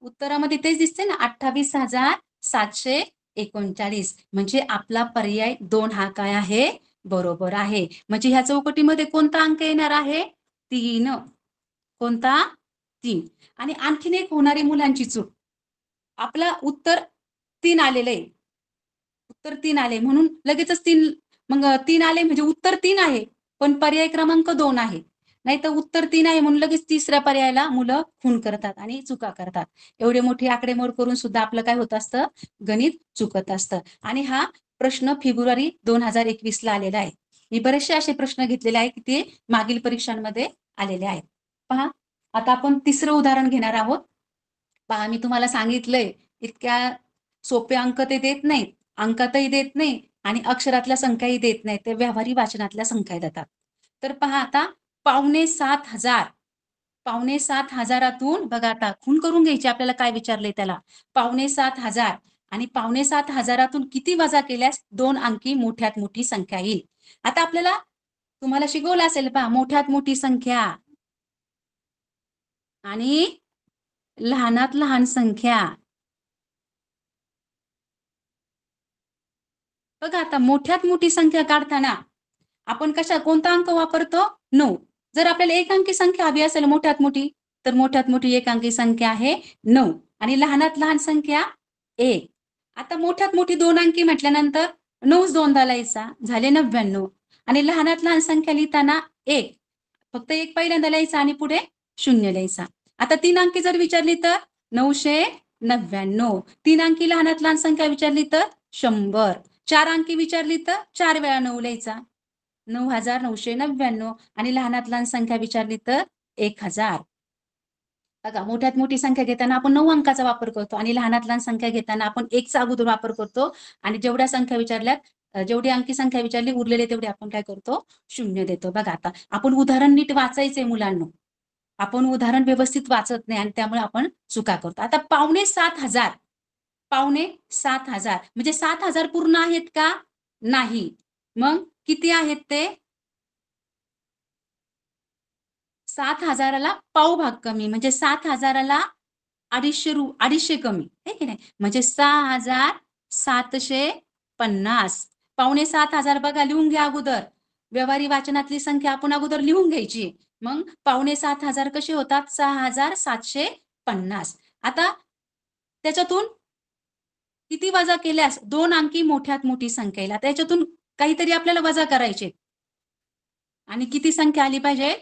उत्तरामध्ये तेच दिसते ना, 28,739. म्हणजे आपला पर्याय 2 हा काय आहे, बरोबर आहे. म्हणजे ह्या चौकटीमध्ये कोणता अंक येणार आहे, 3. कोणता, 3. आणि आणखीन एक होणारी मुलांची चूक, आपलं उत्तर 3 आलेलं आहे, उत्तर 3 आले म्हणून लगेचच 3, मग 3 आले म्हणजे उत्तर 3 आहे, पण पर्याय क्रमांक 2 आहे. नाही तर उत्तर 3 आहे म्हणून लगेच तिसऱ्या पर्यायाला मुलं खून करतात आणि चुका करतात. एवढे मोठे आकडेमोड करून सुद्धा आपलं काय होत असतं, गणित चुकत असतं. आणि हा प्रश्न फेब्रुवारी 2021 ला आलेला आहे. मी बरेचसे असे प्रश्न घेतलेले आहे की ते मागील परीक्षांमध्ये आलेले आहेत. पहा आता आपण तिसरं उदाहरण घेणार आहोत. पहा मी तुम्हाला सांगितलंय इतक्या सोपे अंक ते देत नाहीत, अंकातही देत नाही आणि अक्षरातल्या संख्याही देत नाहीत, ते व्यवहारी वाचनातल्या संख्या देतात. तर पहा आता 6,750. 6,750तून बघा आता खून करून घ्यायची, आपल्याला काय विचारलंय त्याला, 6,750 आणि 6,750तून किती वजा केल्यास 2 अंकी मोठ्यात मोठी संख्या येईल. आता आपल्याला तुम्हाला शिकवलं असेल पहा, मोठ्यात मोठी संख्या आणि लहानात लहान संख्या. बघा आता मोठ्यात मोठी संख्या काढताना आपण कोणता अंक वापरतो, 9. जर आपल्याला एक अंकी संख्या हवी असेल मोठ्यात मोठी, तर मोठ्यात मोठी एक अंकी संख्या आहे 9 आणि लहानात लहान संख्या 1. आता मोठ्यात मोठी 2 अंकी म्हटल्यानंतर 9 दोनदा लिहायचा, झाले 99. आणि लहानात लहान संख्या लिहिताना 1, फक्त 1 पहिल्यांदा लिहायचा आणि पुढे शून्य लिहायचा. आता 3 अंकी जर विचारली तर 999. 3 अंकी लहानात लहान संख्या विचारली तर 100. 4 अंकी विचारली तर 4 वेळा 9 लिहायचा. 9999. आणि लहानात लहान संख्या विचारली तर 1000. बघा, मोठ्यात मोठी संख्या घेताना आपण 9 अंकाचा वापर करतो आणि लहानात लहान संख्या घेताना आपण 1चा अगोदर वापर करतो. आणि जेवढ्या संख्या विचारल्यात, जेवढी अंकी संख्या विचारली उरलेले तेवढे आपण काय करतो, शून्य देतो. बघा, आता आपण उदाहरण नीट वाचायचंय मुलांनो. आपण उदाहरण व्यवस्थित वाचत नाही आणि त्यामुळे आपण चुका करतो. आता 7,500. 7,500 म्हणजे 7,000 पूर्ण आहेत का? नाही. मग किती आहेत ते? 7,000ला पाव भाग कमी म्हणजे 7,000ला 250 कमी आहे की नाही, म्हणजे 6,750. 7,500 बघा, लिहून घ्या अगोदर. व्यवहारी वाचनातली संख्या आपण अगोदर लिहून घ्यायची. मग 7,500 कसे होतात? 6,750. आता त्याच्यातून किती वजा केल्यास 2 अंकी मोठ्यात मोठी संख्या येईल. त्याच्यातून काहीतरी आपल्याला वजा करायचे आणि किती संख्या आली पाहिजे?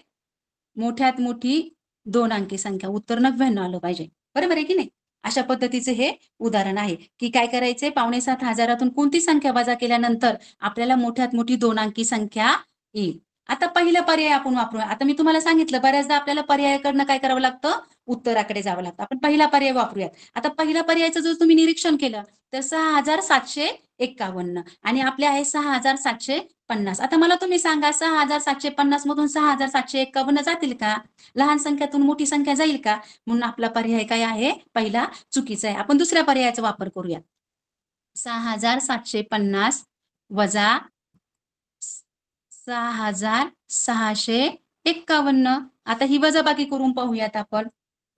मोठ्यात मोठी 2 अंकी संख्या. उत्तर 99 आलं पाहिजे. बरोबर आहे की नाही? अशा पद्धतीचे हे उदाहरण आहे की काय करायचे, 7,500तून कोणती संख्या वजा केल्यानंतर आपल्याला मोठ्यात मोठी 2 अंकी संख्या येईल. आता पहिला पर्याय आपण वापरूया. आता मी तुम्हाला सांगितलं बऱ्याचदा आपल्याला पर्यायाकडनं काय करावं लागतं, उत्तराकडे जावं लागतं. आपण पहिला पर्याय वापरूयात. आता पहिल्या पर्यायाचं जर तुम्ही निरीक्षण केलं तर 6,751 आणि आपले आहे 6,750. आता मला तुम्ही सांगा, 6,750 मधून 6,751 जातील का? लहान संख्यातून मोठी संख्या जाईल का? म्हणून आपला पर्याय काय आहे, पहिला चुकीचा आहे. आपण दुसऱ्या पर्यायाचा वापर करूया. 6,750 वजा 6,651. आता ही वजाबाकी करून पाहूयात आपण.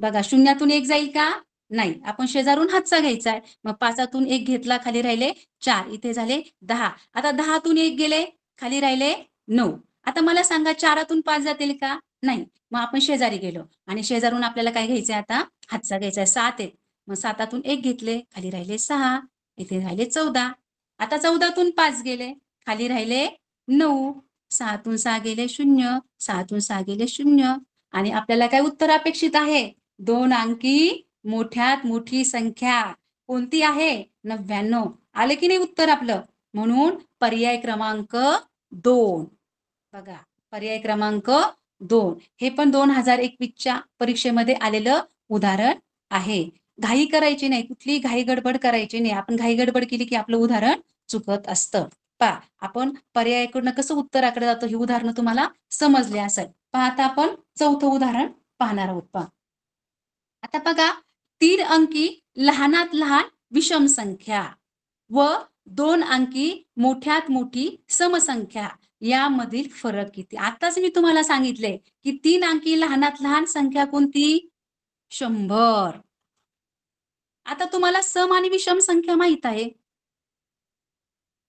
बघा, शून्यातून 1 जाईल का? नाही. आपण शेजारून हातचा घ्यायचा आहे. मग 5तून 1 घेतला, खाली राहिले 4, इथे झाले 10. आता 10तून 1 गेले, खाली राहिले 9. आता मला सांगा, 4तून 5 जातील का? नाही. मग आपण शेजारी गेलो आणि शेजारून आपल्याला काय घ्यायचंय, आता हातचा घ्यायचा आहे. 7 आहेत. मग 7तून 1 घेतले, खाली राहिले 6, इथे राहिले 14. आता 14तून 5 गेले, खाली राहिले 9. 6तून 6 गेले 0, 6तून 6 गेले 0. आणि आपल्याला काय उत्तर अपेक्षित आहे? 2 अंकी मोठ्यात मोठी संख्या कोणती आहे? 99. आले की नाही उत्तर आपलं? म्हणून पर्याय क्रमांक 2. बघा, पर्याय क्रमांक 2 हे पण 2021च्या परीक्षेमध्ये आलेलं उदाहरण आहे. घाई करायची नाही, कुठली घाई गडबड करायची नाही. आपण घाई गडबड केली की आपलं उदाहरण चुकत असतं. पहा, आपण पर्यायाकडनं कसं उत्तराकडे जातो ही उदाहरणं तुम्हाला समजले असेल. पहा, आता आपण चौथं उदाहरण पाहणार आहोत. पहा, आता बघा, 3 अंकी लहानात लहान विषम संख्या व 2 अंकी मोठ्यात मोठी समसंख्या यामधील फरक किती? आताच मी तुम्हाला सांगितले की 3 अंकी लहानात लहान संख्या कोणती? 100. आता तुम्हाला सम आणि विषम संख्या माहित आहे.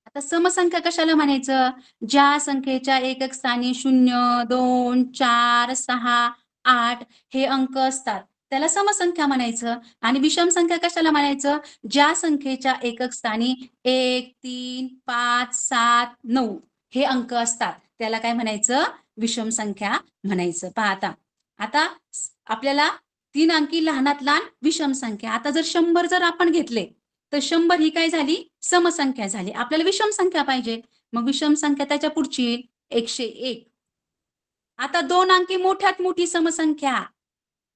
आता समसंख्या कशाला म्हणायचं? ज्या संख्येच्या एकक स्थानी 0, 2, 4, 6, 8 हे अंक असतात त्याला समसंख्या म्हणायचं. आणि विषम संख्या कशाला म्हणायचं? ज्या संख्येच्या एकक स्थानी 1, 3, 5, 7, 9 हे अंक असतात त्याला काय म्हणायचं? विषम संख्या म्हणायचं. पहा, आता आपल्याला 3 अंकी लहानात लहान विषम संख्या. आता जर 100 जर आपण घेतले तर 100 ही काय झाली? समसंख्या झाली. आपल्याला विषम संख्या पाहिजे. मग विषम संख्या त्याच्या पुढची 101. आता 2 अंकी मोठ्यात मोठी समसंख्या.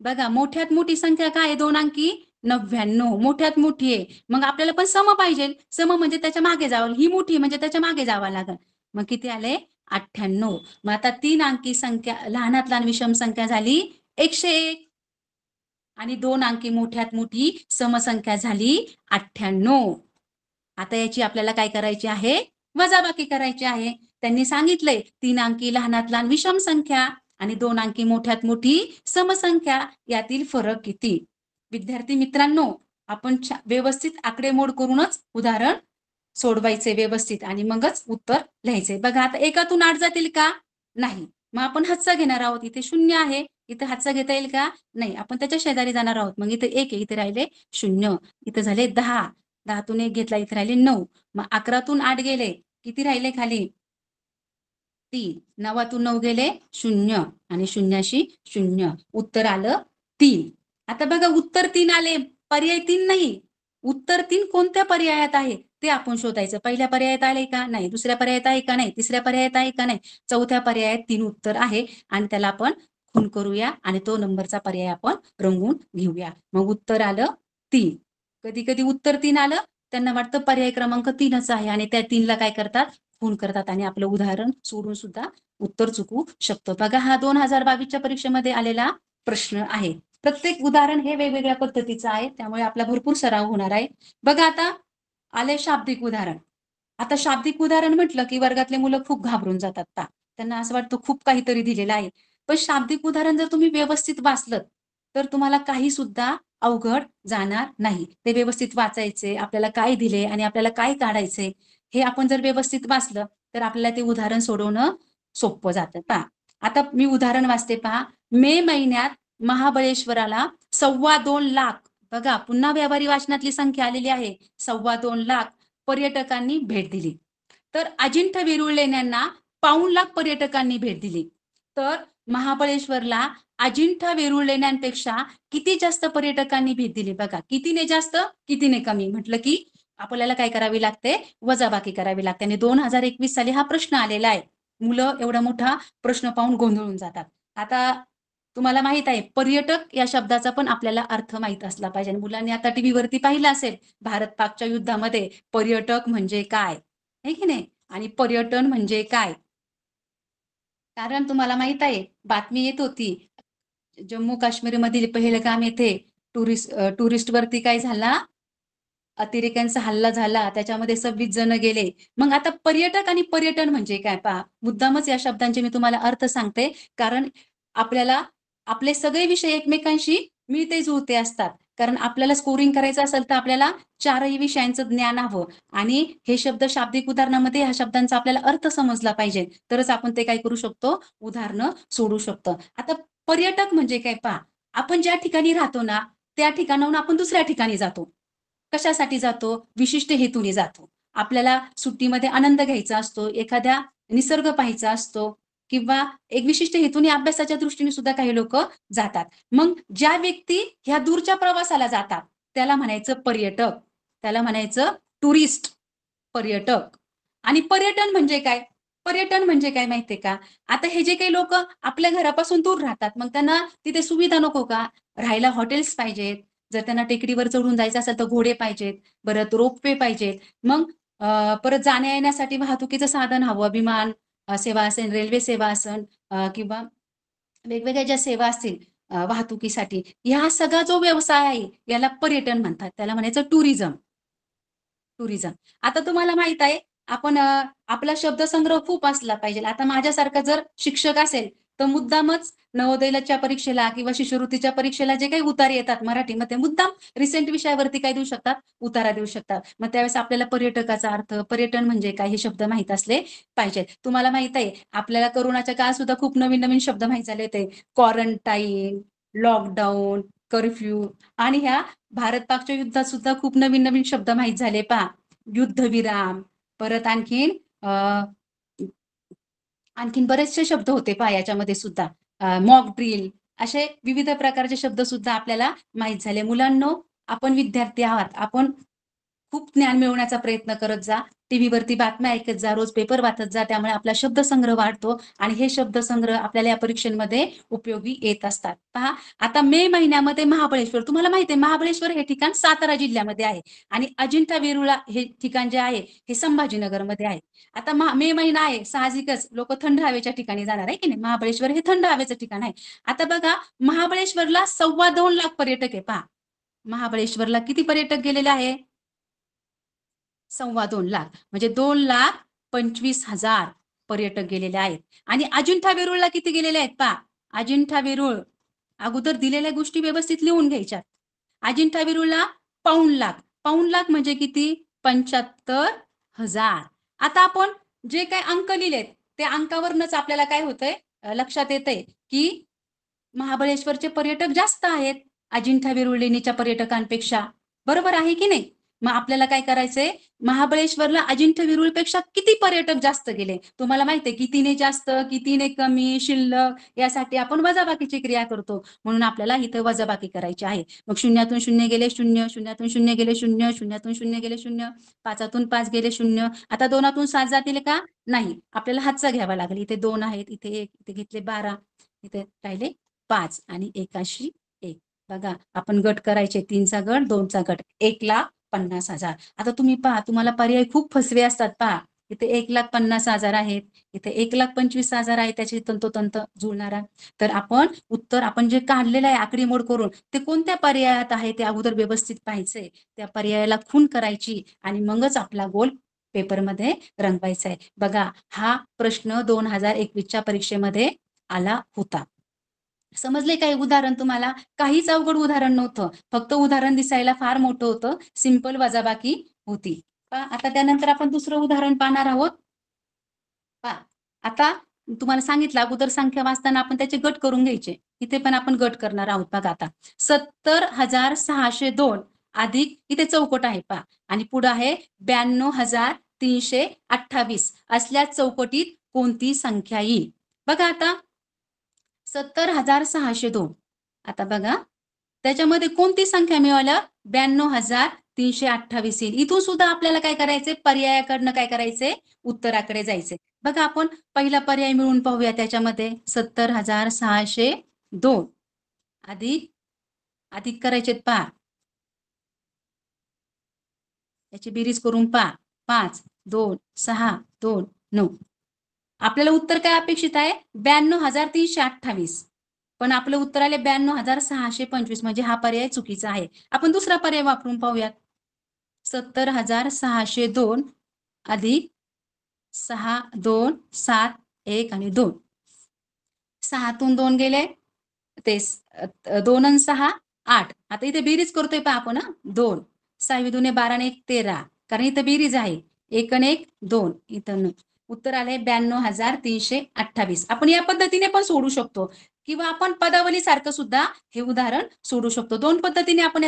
बघा, मोठ्यात मोठी संख्या काय आहे? 2 अंकी 99. मोठ्यात मोठी आहे. मग आपल्याला पण सम पाहिजे. सम म्हणजे त्याच्या मागे जावं. ही मोठी म्हणजे त्याच्या मागे जावं लागेल. मग किती आले? 98. मग आता 3 अंकी संख्या लहानात लहान विषम संख्या झाली 101 आणि 2 अंकी मोठ्यात मोठी समसंख्या झाली 98. आता याची आपल्याला काय करायची आहे? वजाबाकी करायची आहे. त्यांनी सांगितलंय 3 अंकी लहानात लहान विषम संख्या आणि 2 अंकी मोठ्यात मोठी समसंख्या यातील फरक किती? विद्यार्थी मित्रांनो, आपण व्यवस्थित आकडेमोड करूनच उदाहरण सोडवायचे व्यवस्थित आणि मगच उत्तर लिहायचे. बघा, आता 1तून 8 जातील का? नाही. मग आपण हातचा घेणार आहोत. इथे 0 आहे, इथे हातचा घेता येईल का? नाही. आपण त्याच्या शेजारी जाणार आहोत. मग इथे 1 आहे, इथे राहिले 0, इथे झाले 10. 10तून 1 घेतला, इथे राहिले 9. मग 11तून 8 गेले, किती राहिले खाली? 3. 9तून 9 गेले 0 आणि 0शी 0. उत्तर आलं 3. आता बघा उत्तर 3 आले, पर्याय 3 नाही. उत्तर 3 कोणत्या पर्यायात आहे ते आपण शोधायचं. पहिल्या पर्यायात आले का नाही, दुसऱ्या पर्यायात आहे का नाही, तिसऱ्या पर्यायात आहे का नाही, चौथ्या पर्यायात 3 उत्तर आहे आणि त्याला आपण खूण करूया आणि तो नंबरचा पर्याय आपण रंगवून घेऊया. मग उत्तर आलं 3. कधी कधी उत्तर 3 आलं, त्यांना वाटतं पर्याय क्रमांक 3च आहे आणि त्या 3ला काय करतात, खूण करतात आणि आपलं उदाहरण सोडून सुद्धा उत्तर चुकू शकतं. बघा हा 2022च्या परीक्षेमध्ये आलेला प्रश्न आहे. प्रत्येक उदाहरण हे वेगवेगळ्या पद्धतीचं आहे, त्यामुळे आपला भरपूर सराव होणार आहे. बघा आता आले शाब्दिक उदाहरण. आता शाब्दिक उदाहरण म्हटलं की वर्गातले मुलं खूप घाबरून जातात. त्यांना असं वाटतं खूप काहीतरी दिलेलं आहे. पण शाब्दिक उदाहरण जर तुम्ही व्यवस्थित वाचलं तर तुम्हाला काही सुद्धा अवघड जाणार नाही. ते व्यवस्थित वाचायचे, आपल्याला काय दिले आणि आपल्याला काय काढायचे हे आपण जर व्यवस्थित वाचलं तर आपल्याला ते उदाहरण सोडवणं सोपं जातं. पहा आता मी उदाहरण वाचते, पहा. मे महिन्यात महाबळेश्वराला 2.25 लाख, बघा पुन्हा व्यापारी वाचनातली संख्या आलेली आहे, 2.25 लाख पर्यटकांनी भेट दिली. तर अजिंठा वेरूळ लेण्यांना 1.25 लाख पर्यटकांनी भेट दिली. तर महाबळेश्वरला अजिंठा वेरूळ लेण्यांपेक्षा किती जास्त पर्यटकांनी भेट दिली? बघा कितीने जास्त, कितीने कमी. म्हटलं की आपल्याला काय करावी लागते, वजाबाकी करावी लागते. आणि 2021 साली हा प्रश्न आलेला आहे. मुलं एवढा मोठा प्रश्न पाहून गोंधळून जातात. आता तुम्हाला माहित आहे पर्यटक या शब्दाचा पण आपल्याला अर्थ माहित असला पाहिजे. मुलांनी आता टीव्ही वरती पाहिलं असेल, भारत पाकच्या युद्धामध्ये पर्यटक म्हणजे काय, आहे की नाही, आणि पर्यटन म्हणजे काय. कारण तुम्हाला माहित आहे बातमी येत होती, जम्मू काश्मीरमधील पहलगाम येथे टुरिस्ट वरती काय झाला, अतिरेक्यांचा हल्ला झाला, त्याच्यामध्ये 26 जण गेले. मग आता पर्यटक आणि पर्यटन म्हणजे काय, पहा मुद्दामच या शब्दांचे मी तुम्हाला अर्थ सांगते, कारण आपल्याला आपले सगळे विषय एकमेकांशी मिळते जुळते असतात. कारण आपल्याला स्कोरिंग करायचं असेल तर आपल्याला चारही विषयांचं ज्ञान हवं आणि हे शब्द शाब्दिक उदाहरणामध्ये ह्या शब्दांचा आपल्याला अर्थ समजला पाहिजे, तरच आपण ते काय करू शकतो, उदाहरणं सोडू शकतो. आता पर्यटक म्हणजे काय, पहा आपण ज्या ठिकाणी राहतो ना त्या ठिकाणाहून आपण दुसऱ्या ठिकाणी जातो. कशासाठी जातो, विशिष्ट हेतूने जातो. आपल्याला सुट्टीमध्ये आनंद घ्यायचा असतो, एखाद्या निसर्ग पाहायचा असतो किंवा एक विशिष्ट हेतूने अभ्यासाच्या दृष्टीने सुद्धा काही लोक जातात. मग ज्या व्यक्ती ह्या दूरच्या प्रवासाला जातात त्याला म्हणायचं पर्यटक, त्याला म्हणायचं टुरिस्ट, पर्यटक. आणि पर्यटन म्हणजे काय, पर्यटन म्हणजे काय माहितीये का, आता हे जे काही लोक आपल्या घरापासून दूर राहतात मग त्यांना तिथे सुविधा नको का, राहायला हॉटेल्स पाहिजेत, जर त्यांना टेकडीवर चढून जायचं असेल तर घोडे पाहिजेत, परत रोपवे पाहिजेत, मग परत जाण्या येण्यासाठी वाहतुकीचं साधन हवं, विमान सेवा असेल, रेल्वे सेवा असेल किंवा वेगवेगळ्या ज्या सेवा असतील वाहतुकीसाठी, ह्या सगळा जो व्यवसाय आहे याला पर्यटन म्हणतात, त्याला म्हणायचं टुरिझम. टुरिझम. आता तुम्हाला माहित आहे आपण आपला शब्दसंग्रह खूप असला पाहिजे. आता माझ्यासारखा जर शिक्षक असेल तर मुद्दामच नवोदयच्या परीक्षेला किंवा शिष्यवृत्तीच्या परीक्षेला जे काही उतार येतात मराठीमध्ये मुद्दाम रिसेंट विषयावरती काय देऊ शकतात, उतारा देऊ शकतात. मग त्यावेळेस आपल्याला पर्यटकाचा अर्थ, पर्यटन म्हणजे काय हे शब्द माहित असले पाहिजेत. तुम्हाला माहित आहे आपल्याला कोरोनाच्या काळात सुद्धा खूप नवीन नवीन शब्द माहित झाले होते, क्वारंटाईन, लॉकडाऊन, कर्फ्यू, आणि ह्या भारत पाकच्या युद्धात सुद्धा खूप नवीन नवीन शब्द माहित झाले, पहा युद्धविराम, परत आणखीन बरेचसे शब्द होते पहा याच्यामध्ये सुद्धा, मॉक ड्रिल, असे विविध प्रकारचे शब्द सुद्धा आपल्याला माहित झाले. मुलांनो आपण विद्यार्थी आहात, आपण खूप ज्ञान मिळवण्याचा प्रयत्न करत जा, टीव्हीवरती बातम्या ऐकत जा, रोज पेपर वाचत जा, त्यामुळे आपला शब्दसंग्रह वाढतो आणि हे शब्दसंग्रह आपल्याला या परीक्षेमध्ये उपयोगी येत असतात. पहा आता मे महिन्यामध्ये महाबळेश्वर, तुम्हाला माहिती आहे महाबळेश्वर हे ठिकाण सातारा जिल्ह्यामध्ये आहे आणि अजिंठा वेरूळा हे ठिकाण जे आहे हे संभाजीनगरमध्ये आहे. आता मे महिना आहे, साहजिकच लोक थंड हवेच्या ठिकाणी जाणार आहे की नाही, महाबळेश्वर हे थंड हवेचं ठिकाण आहे. आता बघा महाबळेश्वरला 2.25 लाख पर्यटक आहे. पहा महाबळेश्वरला किती पर्यटक गेलेले आहे, 2.25 लाख, म्हणजे 2,25,000 पर्यटक गेलेले आहेत. आणि अजिंठा वेरूळला किती गेलेले आहेत, पहा अजिंठा वेरूळ, अगोदर दिलेल्या गोष्टी व्यवस्थित लिहून घ्यायच्या. अजिंठा वेरूळला 1.25 लाख, 1.25 लाख म्हणजे किती, 75,000. आता आपण जे काही अंक लिहिलेत त्या अंकावरनच आपल्याला काय होतंय, लक्षात येतंय की महाबळेश्वरचे पर्यटक जास्त आहेत अजिंठा वेरूळ लेणीच्या पर्यटकांपेक्षा, बरोबर आहे की नाही. मग आपल्याला काय करायचंय, महाबळेश्वरला अजिंठा वेरूळपेक्षा किती पर्यटक जास्त गेले तुम्हाला माहितीये, कितीने जास्त कितीने कमी शिल्लक यासाठी आपण वजाबाकीची क्रिया करतो, म्हणून आपल्याला इथे वजाबाकी करायची आहे. मग शून्यातून शून्य गेले शून्य, शून्यातून शून्य गेले शून्य, शून्यातून शून्य गेले शून्य, पाचातून 5 गेले शून्य. आता 2तून 7 जातील का? नाही, आपल्याला हातचा घ्यावा लागेल. इथे 2 आहेत, इथे 1, इथे घेतले 12, इथे राहिले 5 आणि 1 1. बघा आपण गट करायचे, 3चा गट 2चा गट, 1,50,000. आता तुम्ही पहा, तुम्हाला पर्याय खूप फसवे असतात. पहा इथे 1,50,000 आहेत, इथे 1,25,000 आहे, त्याची तंतोतंत जुळणारा. तर आपण जे काढलेलं आहे आकडेमोड करून ते कोणत्या पर्यायात आहे ते अगोदर व्यवस्थित पाहायचंय, त्या पर्यायाला खूण करायची आणि मगच आपला गोल पेपरमध्ये रंगवायचा आहे. बघा हा प्रश्न 2021च्या परीक्षेमध्ये आला होता. समजले काय उदाहरण तुम्हाला? काहीच अवघड उदाहरण नव्हतं, फक्त उदाहरण दिसायला फार मोठं होतं, सिंपल वजाबाकी होती. आता त्यानंतर आपण दुसरं उदाहरण पाहणार आहोत. आता तुम्हाला सांगितलं अगोदर संख्या वाचताना आपण त्याचे गट करून घ्यायचे, इथे पण आपण गट करणार आहोत. बघा आता 70,602 अधिक इथे चौकट आहे पहा, आणि पुढे आहे 92,328 असल्या चौकटीत कोणती संख्या येईल? बघा आता 70,602. आता बघा त्याच्यामध्ये कोणती संख्या मिळाल्या? 92,328 येईल. इथून सुद्धा आपल्याला काय करायचंय, पर्यायाकडनं काय करायचंय, उत्तराकडे जायचंय. बघा आपण पहिला पर्याय मिळून पाहूया. त्याच्यामध्ये 70,602 अधिक करायचे पहा, याची बेरीज करून पहा, 5 2 6 2 9. आपल्याला उत्तर काय अपेक्षित आहे? 92,328. पण आपलं उत्तर आले 92,625, म्हणजे हा पर्याय चुकीचा आहे. आपण दुसरा पर्याय वापरून पाहूयात. 70,602 अधिक 6 2 7 1 आणि 2. 6तून 2 गेले ते 2 आणि 6 8. आता इथे बेरीज करतोय पहा आपण, 2 6 2 12 आणि 1 13, कारण इथं बेरीज आहे, 1 आणि 1 2. इथं उत्तर आले 92,328. आपण या पद्धतीने पण सोडू शकतो, किंवा आपण पदावली सारखं सुद्धा हे उदाहरण सोडू शकतो. दोन पद्धतीने आपण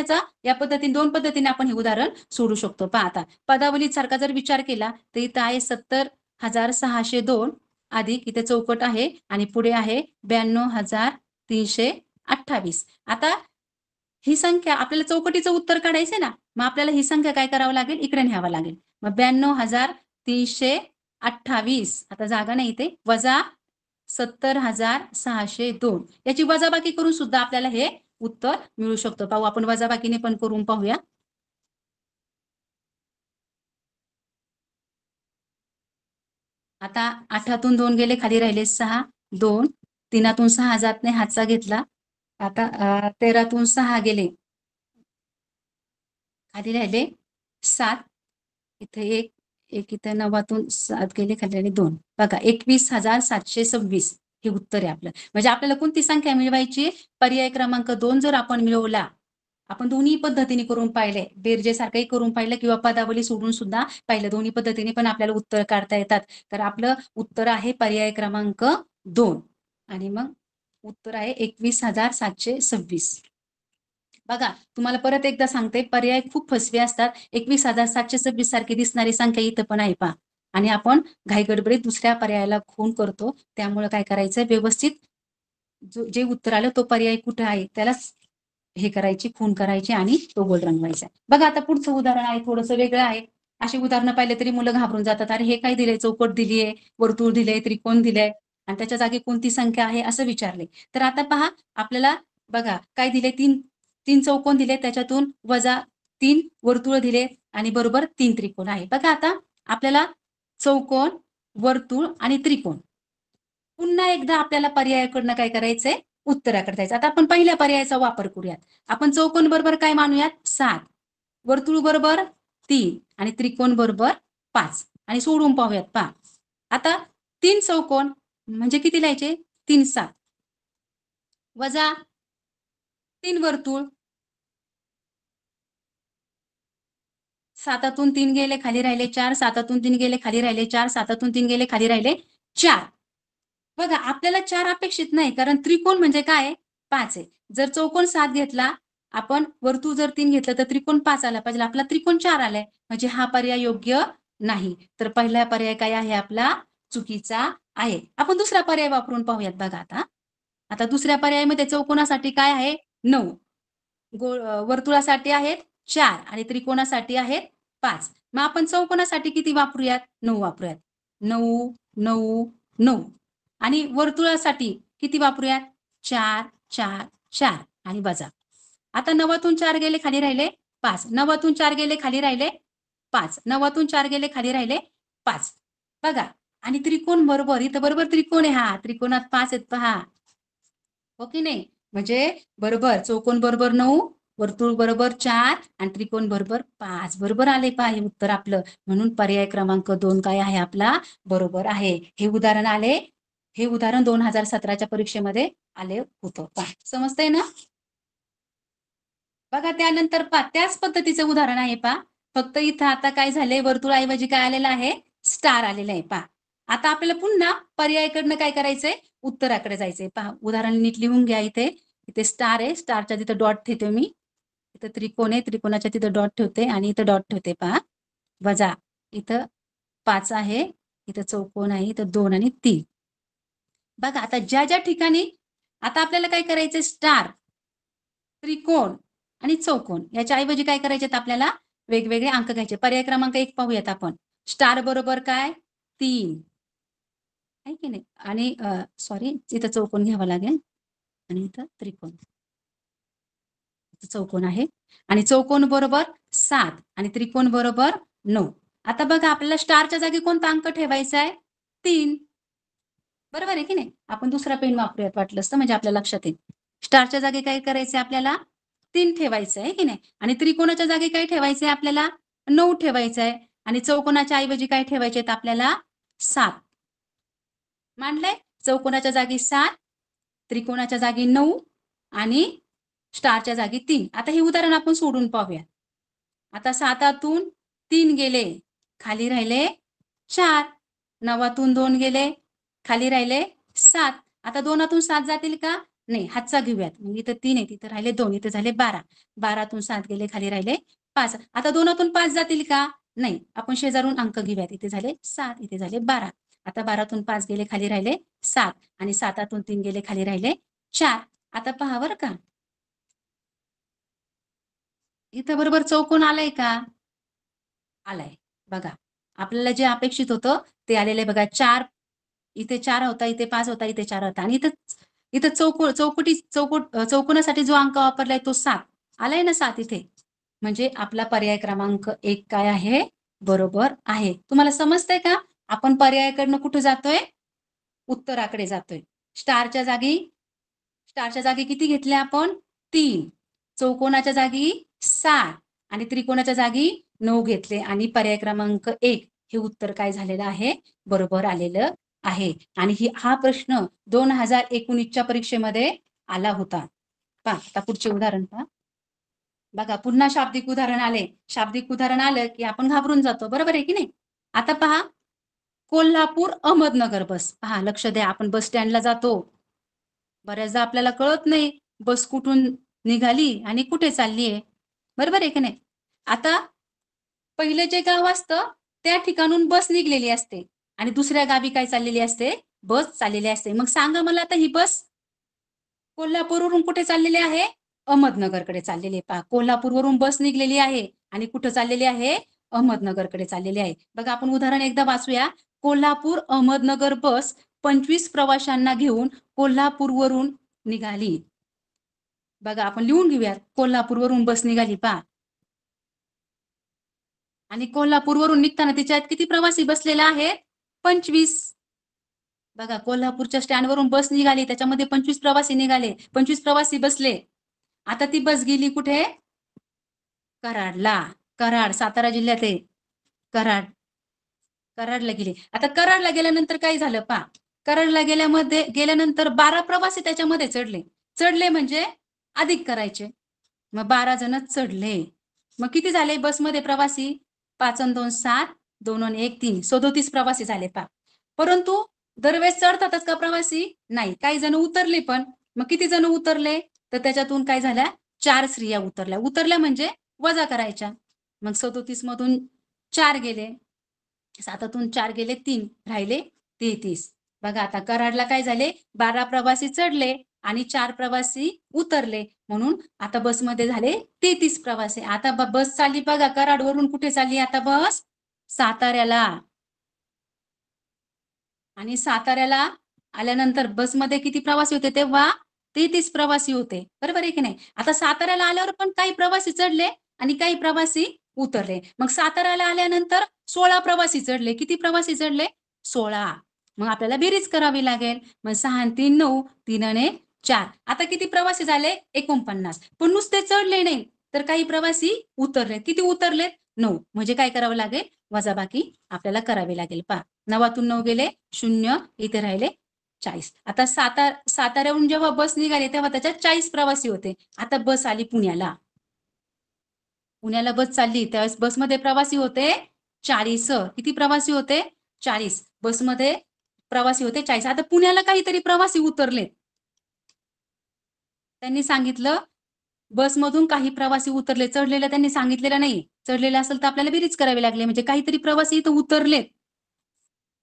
दोन पद्धतीने आपण हे उदाहरण सोडू शकतो. पहा आता पदावली सारखा जर विचार केला तर इथं आहे 70,602 अधिक इथे चौकट आहे आणि पुढे आहे 92,328. आता ही संख्या आपल्याला चौकटीचं उत्तर काढायचंय ना, मग आपल्याला ही संख्या काय करावं लागेल, इकडे न्यावं लागेल. मग 92,328 आता जागा नाही इथे, वजा 70,602 याची वजाबाकी करून सुद्धा आपल्याला हे उत्तर मिळू शकतं. पाहू आपण वजाबाकीने पण करून पाहूया. आता 8तून 2 गेले, खाली राहिले 6 2, 3तून 6 जात नाही, हातचा घेतला. आता 13तून 6 गेले, खाली राहिले 7, इथे 1 इथे 9तून 7 गेले, खाली राहिले 2. बघा 21,726 हे उत्तर आहे आपलं. म्हणजे आपल्याला कोणती संख्या मिळवायची? पर्याय क्रमांक 2 जर आपण मिळवला, आपण दोन्ही पद्धतीने करून पाहिले, बेरजेसारखंही करून पाहिलं किंवा पदावली सोडून सुद्धा पाहिलं, दोन्ही पद्धतीने पण आपल्याला उत्तर काढता येतात. तर आपलं उत्तर आहे पर्याय क्रमांक 2 आणि मग उत्तर आहे 21,726. बघा तुम्हाला परत एकदा सांगते, पर्याय खूप फसवे असतात. 21,726 सारखी दिसणारी संख्या इथं पण आहे पहा, आणि आपण घाईगडबडीत दुसऱ्या पर्यायाला खूण करतो. त्यामुळे काय करायचं, व्यवस्थित जे उत्तर आलं तो पर्याय कुठे आहे त्याला हे करायची, खूण करायची आणि तो गोल रंगवायचा. बघा आता पुढचं उदाहरण आहे, थोडंसं वेगळं आहे. अशी उदाहरणं पाहिले तरी मुलं घाबरून जातात, अरे हे काय दिलंय, चौकट दिलीये, वर्तुळ दिलंय, त्रिकोण दिलंय आणि त्याच्या जागी कोणती संख्या आहे असं विचारले. तर आता पहा आपल्याला, बघा काय दिले, 3 चौकोन दिले, त्याच्यातून वजा 3 वर्तुळ दिले आणि बरोबर 3 त्रिकोण आहे. बघा आता आपल्याला चौकोन, वर्तुळ आणि त्रिकोण पुन्हा एकदा आपल्याला पर्यायाकडनं काय करायचंय, उत्तराकडे जायचं. आता आपण पहिल्या पर्यायाचा वापर करूयात. आपण चौकोन बरोबर काय मानूयात, 7, वर्तुळ बरोबर 3 आणि त्रिकोण बरोबर 5 आणि सोडून पाहूयात. पहा आता 3 चौकोन म्हणजे किती लिहायचे, 3 7 वजा 3 वर्तुळ, 7तून 3 गेले, खाली राहिले 4, 7तून 3 गेले, खाली राहिले 4, 7तून 3 गेले, खाली राहिले 4. बघा आपल्याला 4 अपेक्षित नाही, कारण त्रिकोण म्हणजे काय, 5 आहे. जर चौकोन 7 घेतला आपण वर्तुळ जर 3 घेतलं तर त्रिकोण 5 आला पाहिजे, आपला त्रिकोण 4 आलाय, म्हणजे हा पर्याय योग्य नाही. तर पहिला पर्याय काय आहे आपला? चुकीचा आहे. आपण दुसरा पर्याय वापरून पाहूयात बघा आता. आता दुसऱ्या पर्यायामध्ये चौकोनासाठी काय आहे? 9. वर्तुळासाठी आहेत 4 आणि त्रिकोणासाठी आहेत 5. मग आपण चौकोनासाठी किती वापरूयात? 9 वापरूयात. 9, 9, 9 आणि वर्तुळासाठी किती वापरूयात? 4, 4, 4 आणि वजा. आता 9तून 4 गेले खाली राहिले 5. 9तून 4 गेले खाली राहिले 5. 9तून 4 गेले खाली राहिले 5. बघा आणि त्रिकोण बरोबर, इथं बरोबर त्रिकोण आहे हा. त्रिकोणात 5 आहेत पहा. हो की नाही? म्हणजे बरोबर चौकोन बरोबर 9, वर्तुळ बरोबर 4 आणि त्रिकोण बरोबर 5. बरोबर आले पहा हे उत्तर आपलं. म्हणून पर्याय क्रमांक 2 काय आहे आपला? बरोबर आहे. हे उदाहरण आले. हे उदाहरण 2017च्या परीक्षेमध्ये आले होतं. पहा समजतंय ना? बघा त्यानंतर पहा त्याच पद्धतीचं उदाहरण आहे पहा. फक्त इथं आता काय झालंय, वर्तुळाऐवजी काय आलेलं आहे? स्टार आलेलं आहे पहा. आता आपल्याला पुन्हा पर्यायाकडनं काय करायचंय? उत्तराकडे जायचंय. पहा उदाहरण नीट लिहून घ्या इथे. इथे स्टार आहे, स्टारच्या तिथं डॉट ठेवते मी. इथं त्रिकोण आहे, त्रिकोणाच्या तिथं डॉट ठेवते आणि इथं डॉट ठेवते पहा. वजा इथं 5 आहे, इथं चौकोन आहे, इथं 2 आणि 3. बघा आता ज्या ज्या ठिकाणी आता आपल्याला काय करायचंय? स्टार, त्रिकोण आणि चौकोन याच्या ऐवजी काय करायचे आपल्याला? वेगवेगळे अंक घ्यायचे. पर्याय क्रमांक 1 पाहूयात आपण. स्टार बरोबर काय? 3 आहे की नाही? आणि सॉरी इथं चौकोन घ्यावा लागेल आणि इथं त्रिकोण. चौकोन आहे आणि चौकोन बरोबर 7 आणि त्रिकोण बरोबर 9. आता बघा आपल्याला स्टारच्या जागी कोणता अंक ठेवायचा आहे? 3. बरोबर आहे की नाही? आपण दुसरा पेन वापरूयात वाटलं असतं म्हणजे आपल्या लक्षात येईल. स्टारच्या जागी काय करायचंय आपल्याला? 3 ठेवायचं आहे की नाही? आणि त्रिकोणाच्या जागी काय ठेवायचंय आपल्याला? 9 ठेवायचं आहे आणि चौकोनाच्या ऐवजी काय ठेवायचे आहेत आपल्याला? 7. मांडलंय? चौकोनाच्या जागी 7, त्रिकोणाच्या जागी 9 आणि स्टारच्या जागी 3. आता हे उदाहरण आपण सोडून पाहूया. आता 7तून 3 गेले, खाली राहिले 4. 9तून 2 गेले, खाली राहिले 7. आता 2तून 7 जातील का? नाही, हातचा घेऊयात. म्हणजे इथं 3 आहे, तिथं राहिले 2, इथं झाले 12. 12तून 7 गेले, खाली राहिले 5. आता 2तून 5 जातील का? नाही. आपण शेजारून अंक घेऊयात. इथे झाले 7, इथे झाले 12. आता 12तून 5 गेले, खाली राहिले 7 आणि 7तून 3 गेले, खाली राहिले 4. आता पहा बरं का. इथं बरोबर चौकोन आलाय का? आलाय. बघा आपल्याला जे अपेक्षित होतं ते आलेलं आहे बघा. 4 इथे 4 होता, इथे 5 होता, इथे 4 होता आणि इथं इथं चौकोनासाठी जो अंक वापरलाय तो 7 आलाय ना, 7 इथे. म्हणजे आपला पर्याय क्रमांक 1 काय आहे? बरोबर आहे. तुम्हाला समजतंय का? आपण पर्यायाकडनं कुठे जातोय? उत्तराकडे जातोय. स्टारच्या जागी किती घेतले आपण? 3. चौकोनाच्या जागी 7 आणि त्रिकोणाच्या जागी 9 घेतले आणि पर्याय क्रमांक 1 हे उत्तर काय झालेलं आहे? बरोबर आलेलं आहे. आणि हा प्रश्न 2019च्या परीक्षेमध्ये आला होता. पहा आता पुढचे उदाहरण पहा. बघा पुन्हा शाब्दिक उदाहरण आले. शाब्दिक उदाहरण आलं की आपण घाबरून जातो. बरोबर आहे की नाही? आता पहा कोल्हापूर अहमदनगर बस. पहा लक्ष द्या, आपण बस स्टँडला जातो. बऱ्याचदा आपल्याला कळत नाही बस कुठून निघाली आणि कुठे चालली आहे. बरोबर आहे की नाही? आता पहिलं जे गाव असतं त्या ठिकाणून बस निघलेली असते आणि दुसऱ्या गावी काय चाललेली असते? बस चाललेली असते. मग सांगा मला आता ही बस कोल्हापूरवरून कुठे चाललेली आहे? अहमदनगरकडे चाललेली आहे. पहा कोल्हापूरवरून बस निघलेली आहे आणि कुठं चाललेली आहे? अहमदनगरकडे चाललेली आहे. बघा आपण उदाहरण एकदा वाचूया. कोल्हापूर अहमदनगर बस 25 प्रवाशांना घेऊन कोल्हापूरवरून निघाली. बघा आपण लिहून घेऊयात. कोल्हापूरवरून बस निघाली पहा. आणि कोल्हापूरवरून निघताना तिच्यात किती प्रवासी बसलेले आहेत? 25. बघा कोल्हापूरच्या स्टँडवरून बस निघाली, त्याच्यामध्ये 25 प्रवासी निघाले, 25 प्रवासी बसले. आता ती बस गेली कुठे? कराडला. कराड सातारा जिल्ह्यात आहे. कराडला गेली. आता कराडला गेल्यानंतर काय झालं पहा. कराडला गेल्यानंतर 12 प्रवासी त्याच्यामध्ये चढले म्हणजे अधिक करायचे. मग 12 जण चढले. मग किती झाले बसमध्ये प्रवासी? 5 आणि 2 7, 2 आणि 1 3, 37 प्रवासी झाले पहा. परंतु दरवेळेस चढतातच का प्रवासी? नाही, काही जण उतरले पण. मग किती जण उतरले? तर त्याच्यातून काय झाल्या? 4 स्त्रिया उतरल्या. उतरल्या म्हणजे वजा करायच्या. मग 37 मधून 4 गेले, 7तून 4 गेले 3, राहिले 33. बघा आता कराडला काय झाले, 12 प्रवासी चढले आणि 4 प्रवासी उतरले, म्हणून आता बसमध्ये झाले 33 प्रवासी. आता बस चालली बघा, कराडवरून कुठे चालली आता बस? साताऱ्याला. आणि साताऱ्याला आल्यानंतर बसमध्ये किती प्रवासी होते तेव्हा? 33 प्रवासी होते, बरोबर आहे की नाही? आता साताऱ्याला आल्यावर पण काही प्रवासी चढले आणि काही प्रवासी उतरले. मग साताऱ्याला आल्यानंतर 16 प्रवासी चढले. किती प्रवासी चढले? 16. मग आपल्याला बेरीज करावी लागेल. मग 6 आणि 3 9, 3 आणि 4. आता किती प्रवासी झाले? 49. पण नुसते चढले नाही, तर काही प्रवासी उतरले. किती उतरलेत? 9. म्हणजे काय करावं लागेल? वजाबाकी आपल्याला करावी लागेल. पहा, 9तून 9 गेले 0, इथे राहिले 40. आता साताऱ्याहून जेव्हा बस निघाली तेव्हा त्याच्यात 40 प्रवासी होते. आता बस आली पुण्याला. पुण्याला बस चालली त्यावेळेस बसमध्ये प्रवासी होते 40. किती प्रवासी होते? 40. बसमध्ये प्रवासी होते 40. आता पुण्याला काहीतरी प्रवासी उतरलेत. त्यांनी सांगितलं बसमधून काही प्रवासी उतरले. चढलेलं त्यांनी सांगितलेलं नाही. चढलेलं असेल तर आपल्याला बेरीज करावी लागली. म्हणजे काहीतरी प्रवासी इथं उतरलेत.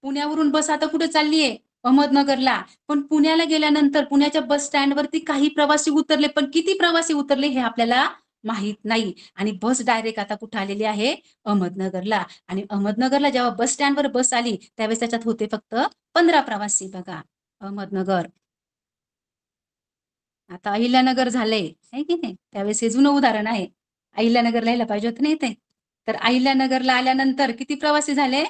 पुण्यावरून बस आता कुठे चाललीये? अहमदनगरला. पण पुण्याला गेल्यानंतर पुण्याच्या बस स्टँडवरती काही प्रवासी उतरले, पण किती प्रवासी उतरले हे आपल्याला माहित नाही. आणि बस डायरेक्ट आता कुठे आलेली आहे? अहमदनगरला. आणि अहमदनगरला जेव्हा बस स्टँडवर बस आली त्यावेळेस त्याच्यात होते फक्त 15 प्रवासी. बघा, अहमदनगर. आता अहिल्यानगर झालंय, आहे की नाही? त्यावेळेस हे जुनं उदाहरण आहे. अहिल्यानगरला यायला पाहिजे होतं नाही ते. तर अहिल्यानगरला आल्यानंतर किती प्रवासी झाले?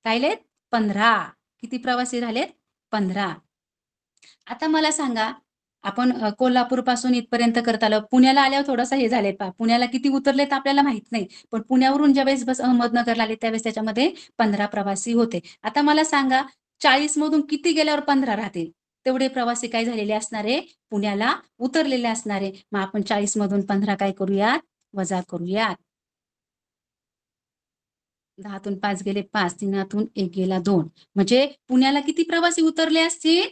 राहिलेत 15. किती प्रवासी झालेत? 15. आता मला सांगा, आपण कोल्हापूर पासून इथपर्यंत करत आलो. पुण्याला आल्यावर थोडंसं हे झालंय पहा. पुण्याला किती उतरलेत आपल्याला माहित नाही. पण पुण्यावरून ज्यावेळेस बस अहमदनगरला आली त्यावेळेस त्याच्यामध्ये 15 प्रवासी होते. आता मला सांगा, 40 मधून किती गेल्यावर 15 राहतील? तेवढे प्रवासी काय झालेले असणारे? पुण्याला उतरलेले असणारे. मग आपण 40 मधून 15 काय करूयात? वजा करूयात. 10तून 5 गेले 5, 3तून 1 गेला 2. म्हणजे पुण्याला किती प्रवासी उतरले असतील?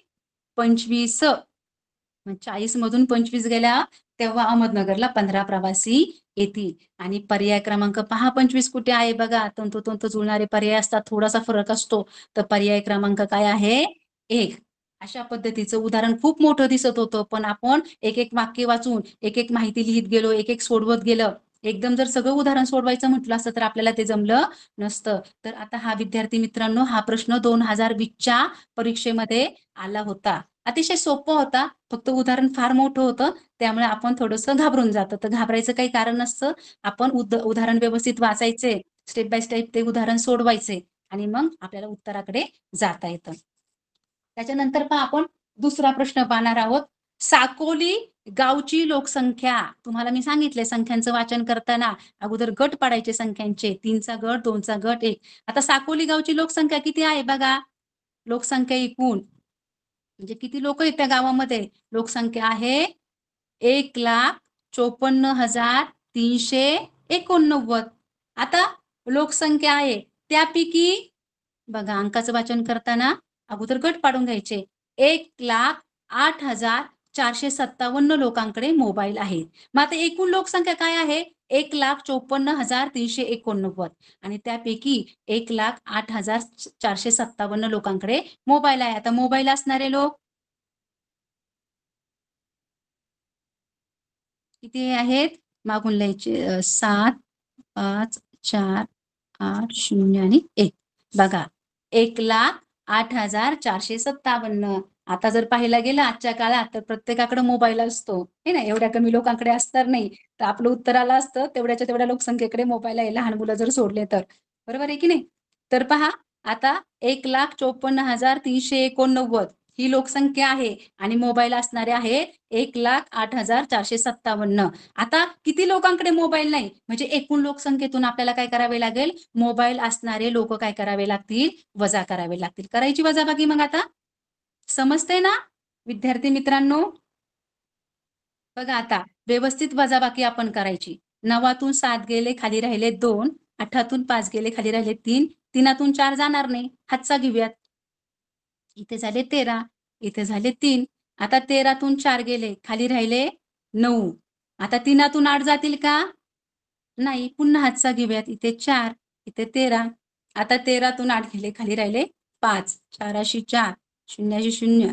25. मग 40 मधून 25 गेल्या तेव्हा अहमदनगरला 15 प्रवासी येतील. आणि पर्याय क्रमांक पहा 25 कुठे आहे बघा. तंतोतंत जुळणारे पर्याय असतात, थोडासा फरक असतो. तर पर्याय क्रमांक काय आहे? 1. अशा पद्धतीचं उदाहरण खूप मोठं दिसत होतं, पण आपण एक एक वाक्य वाचून एक एक माहिती लिहित गेलो, एक एक सोडवत गेलं. एकदम जर सगळं उदाहरण सोडवायचं म्हटलं असतं तर आपल्याला ते जमलं नसतं. तर आता हा विद्यार्थी मित्रांनो, हा प्रश्न 2020च्या परीक्षेमध्ये आला होता. अतिशय सोपं होता, फक्त उदाहरण फार मोठं होतं, त्यामुळे आपण थोडंसं घाबरून जातो. तर घाबरायचं काही कारण नसतं. आपण उदाहरण व्यवस्थित वाचायचे, स्टेप बाय स्टेप ते उदाहरण सोडवायचे आणि मग आपल्याला उत्तराकडे जाता येतं. त्याच्यानंतर पहा आपण दुसरा प्रश्न पाहणार आहोत. साकोली गावची लोकसंख्या. तुम्हाला मी सांगितले संख्यांचं वाचन करताना अगोदर गट पाडायचे संख्यांचे. 3चा गट, 2चा गट, 1. आता साकोली गावची लोकसंख्या किती आहे बघा. लोकसंख्या एकूण म्हणजे किती लोक आहेत त्या गावामध्ये? लोकसंख्या आहे 1,54,389. आता लोकसंख्या आहे त्यापैकी बघा, अंकाचं वाचन करताना अगोदर गट पाडून घ्यायचे. 1,08,457 लोकांकडे मोबाईल आहेत. मग आता एकूण लोकसंख्या काय आहे? 1,54,389. आणि त्यापैकी 1,08,457 लोकांकडे मोबाईल आहे. आता मोबाईल असणारे लोक किती आहेत? मागून लिहायचे 7, 5, 4, 8, 0 आणि 1. बघा, 1,08,457. आता जर पाहायला गेलं आजच्या काळात तर प्रत्येकाकडे मोबाईल असतो, हे ना. एवढ्या कमी लोकांकडे असणार नाही. तर आपलं उत्तर आलं असतं तेवढ्याच्या तेवढ्या लोकसंख्येकडे मोबाईल आहे, लहान मुलं जर सोडले तर. बरोबर आहे की नाही? तर पहा, आता 1,54,389 ही लोकसंख्या आहे आणि मोबाईल असणारे आहेत 1,08,457. आता किती लोकांकडे मोबाईल नाही म्हणजे एकूण लोकसंख्येतून आपल्याला काय करावे लागेल? मोबाईल असणारे लोक काय करावे लागतील? वजा करावे लागतील. करायची वजाबाकी मग आता समजते ना विद्यार्थी मित्रांनो? बघा आता व्यवस्थित वजाबाकी आपण करायची. 9तून 7 गेले खाली राहिले 2, 8तून 5 गेले खाली राहिले 3, 3तून 4 जाणार नाही, हातचा घेऊयात. इथे झाले 13, इथे झाले 3. आता 13तून 4 गेले खाली राहिले 9. आता 3तून 8 जातील का? नाही. पुन्हा हातचा घेऊयात. इथे 4, इथे 13. आता 13तून 8 गेले, खाली राहिले 5. 4 4, 0 0.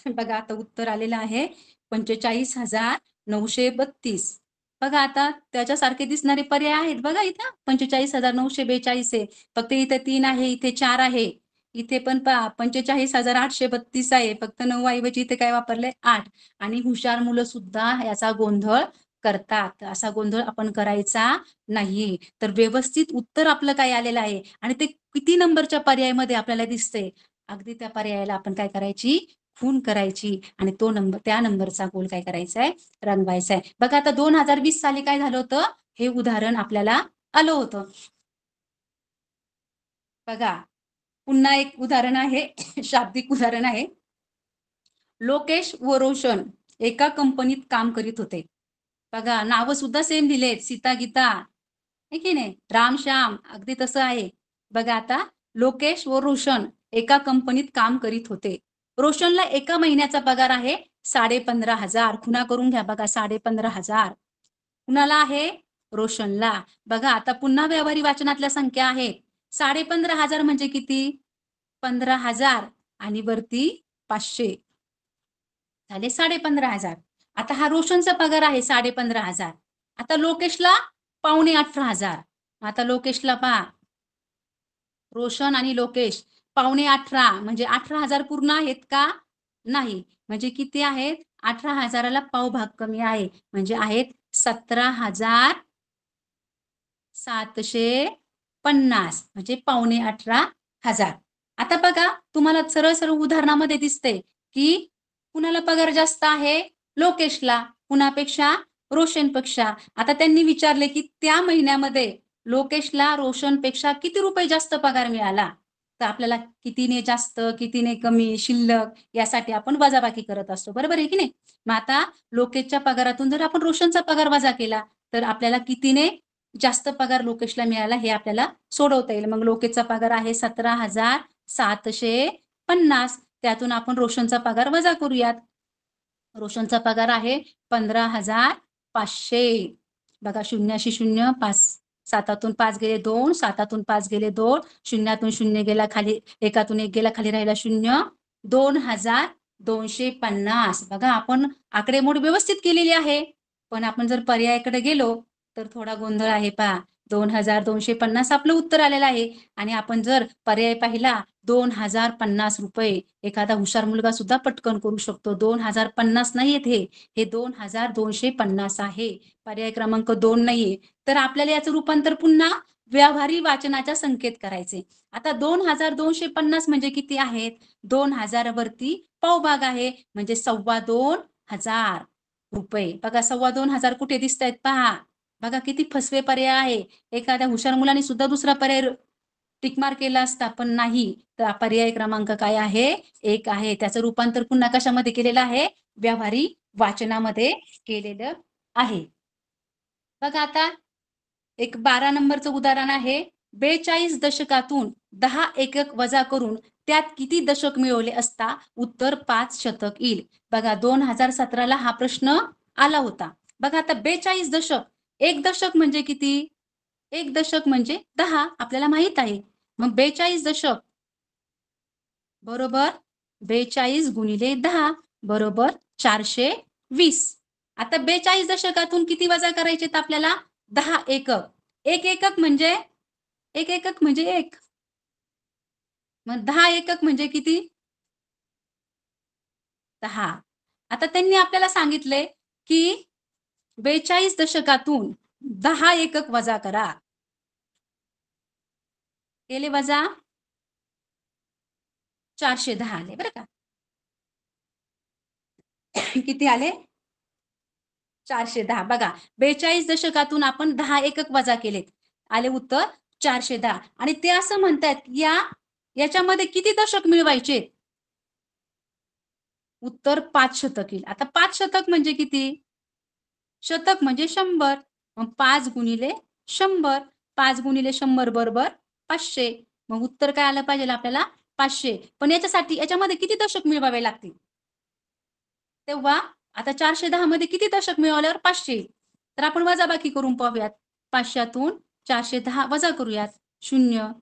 बघा आता उत्तर आलेलं आहे 45,932. बघा आता त्याच्यासारखे दिसणारे पर्याय आहेत बघा इथं 45,942 आहे. फक्त इथे 3 आहे, इथे 4 आहे. इथे पण 45,832 आहे. फक्त 9 ऐवजी इथे काय वापरले 8. आणि हुशार मुलं सुद्धा याचा गोंधळ करतात. असा गोंधळ आपण करायचा नाही. तर व्यवस्थित उत्तर आपलं काय आलेलं आहे आणि ते किती नंबरच्या पर्यायामध्ये आपल्याला दिसते. अगदी त्या पर्यायाला आपण काय करायची खून करायची आणि तो नंबर त्या नंबरचा गोल काय करायचा आहे रंगवायचा आहे. बघा आता 2020 साली काय झालं होतं हे उदाहरण आपल्याला आलं होतं. बघा पुन्हा एक उदाहरण आहे शाब्दिक उदाहरण आहे. लोकेश व रोशन एका कंपनीत काम करीत होते. बघा नावं सुद्धा सेम दिलेत, सीता गीता आहे की नाही, राम श्याम अगदी तसं आहे. बघा आता लोकेश व रोशन एका कंपनीत काम करीत होते. रोशनला एका महिन्याचा पगार आहे 15,500. खुणा करून घ्या बघा 15,500 कुणाला आहे रोशनला. बघा आता पुन्हा व्यवहारी वाचनातल्या संख्या आहेत. 15,500 म्हणजे किती 15,000 आणि वरती 500 झाले 15,500. आता हा रोशनचा पगार आहे 15,500. आता लोकेशला 18,500. आता लोकेशला पहा रोशन आणि लोकेश 18,500 म्हणजे 18,000 पूर्ण आहेत का नाही. म्हणजे किती आहेत 18,000ला पाव भाग कमी आहे म्हणजे आहेत 17,750 म्हणजे 18,500. आता बघा तुम्हाला सरळ सरळ उदाहरणामध्ये दिसते की कुणाला पगार जास्त आहे लोकेशला कुणापेक्षा रोशनपेक्षा. आता त्यांनी विचारले की त्या महिन्यामध्ये लोकेशला रोशनपेक्षा किती रुपये जास्त पगार मिळाला. तर आपल्याला कितीने जास्त कितीने कमी शिल्लक यासाठी आपण वजाबाकी करत असतो बरोबर आहे की नाही. मग आता लोकेशच्या पगारातून जर आपण रोशनचा पगार वजा केला तर आपल्याला कितीने जास्त पगार लोकेशला मिळाला हे आपल्याला सोडवता येईल. मग लोकेशचा पगार आहे 17,750. त्यातून आपण रोशनचा पगार वजा करूयात. रोशनचा पगार आहे 15,500. बघा 0 0 5 7तून 5 गेले 2 7तून 5 गेले 2 0तून 0 गेला खाली 1तून 1 गेला खाली राहिला 0 2,250. बघा आपण आकडेमोड व्यवस्थित केलेली आहे पण आपण जर पर्यायाकडे गेलो तर थोडा गोंधळ आहे पहा 2,250 आपलं उत्तर आलेलं आहे आणि आपण जर पर्याय पाहिला 2,050 रुपये. एखादा हुशार मुलगा सुद्धा पटकन करू शकतो. 2,050 नाहीयेत हे 2,250 आहे. पर्याय क्रमांक 2 नाहीये. तर आपल्याला याचं रूपांतर पुन्हा व्यावहारी वाचनाच्या संख्येत करायचे. आता 2,250 म्हणजे किती आहेत 2,000 वरती पावभाग आहे म्हणजे 2,25,000 रुपये. बघा 2,25,000 कुठे दिसत आहेत पहा. बघा किती फसवे पर्याय आहे. एखाद्या हुशार मुलाने सुद्धा दुसरा पर्याय टिकमार्क केला असता पण नाही. तर पर्याय क्रमांक काय आहे 1 आहे. त्याचं रूपांतर पुन्हा कशामध्ये केलेलं आहे व्यावहारी वाचनामध्ये केलेलं आहे. बघा आता एक 12 नंबरचं उदाहरण आहे. 42 दशकातून 10 एकक वजा करून त्यात किती दशक मिळवले असता उत्तर 5 शतक येईल. बघा 2017ला हा प्रश्न आला होता. बघा आता 42 दशक 1 दशक म्हणजे किती 1 दशक म्हणजे 10 आपल्याला माहित आहे. मग 42 दशक बरोबर 42 गुणिले 10 बरोबर 420. आता 42 दशकातून किती वजा करायचे आपल्याला 10 एकक. 1 एकक म्हणजे 1 एकक म्हणजे 1. मग 10 एकक म्हणजे किती 10. आता त्यांनी आपल्याला सांगितले की 42 दशकातून 10 एकक वजा करा. केले वजा 410 आले बरं का. किती आले 410. बघा 42 दशकातून आपण 10 एकक वजा केलेत आले उत्तर 410 आणि ते असं म्हणतात याच्यामध्ये किती दशक मिळवायचे उत्तर 5 शतक येईल. आता 5 शतक म्हणजे किती शतक म्हणजे 100. मग 5 गुणिले 100 5 गुणिले 100 बरोबर 500. मग उत्तर काय आलं पाहिजे आपल्याला 500. पण याच्यासाठी याच्यामध्ये किती दशक मिळवावे लागतील तेव्हा आता 410 मध्ये किती दशक मिळवल्यावर 500, तर आपण वजाबाकी करून पाहूयात. 500तून 410 वजा करूयात. 0,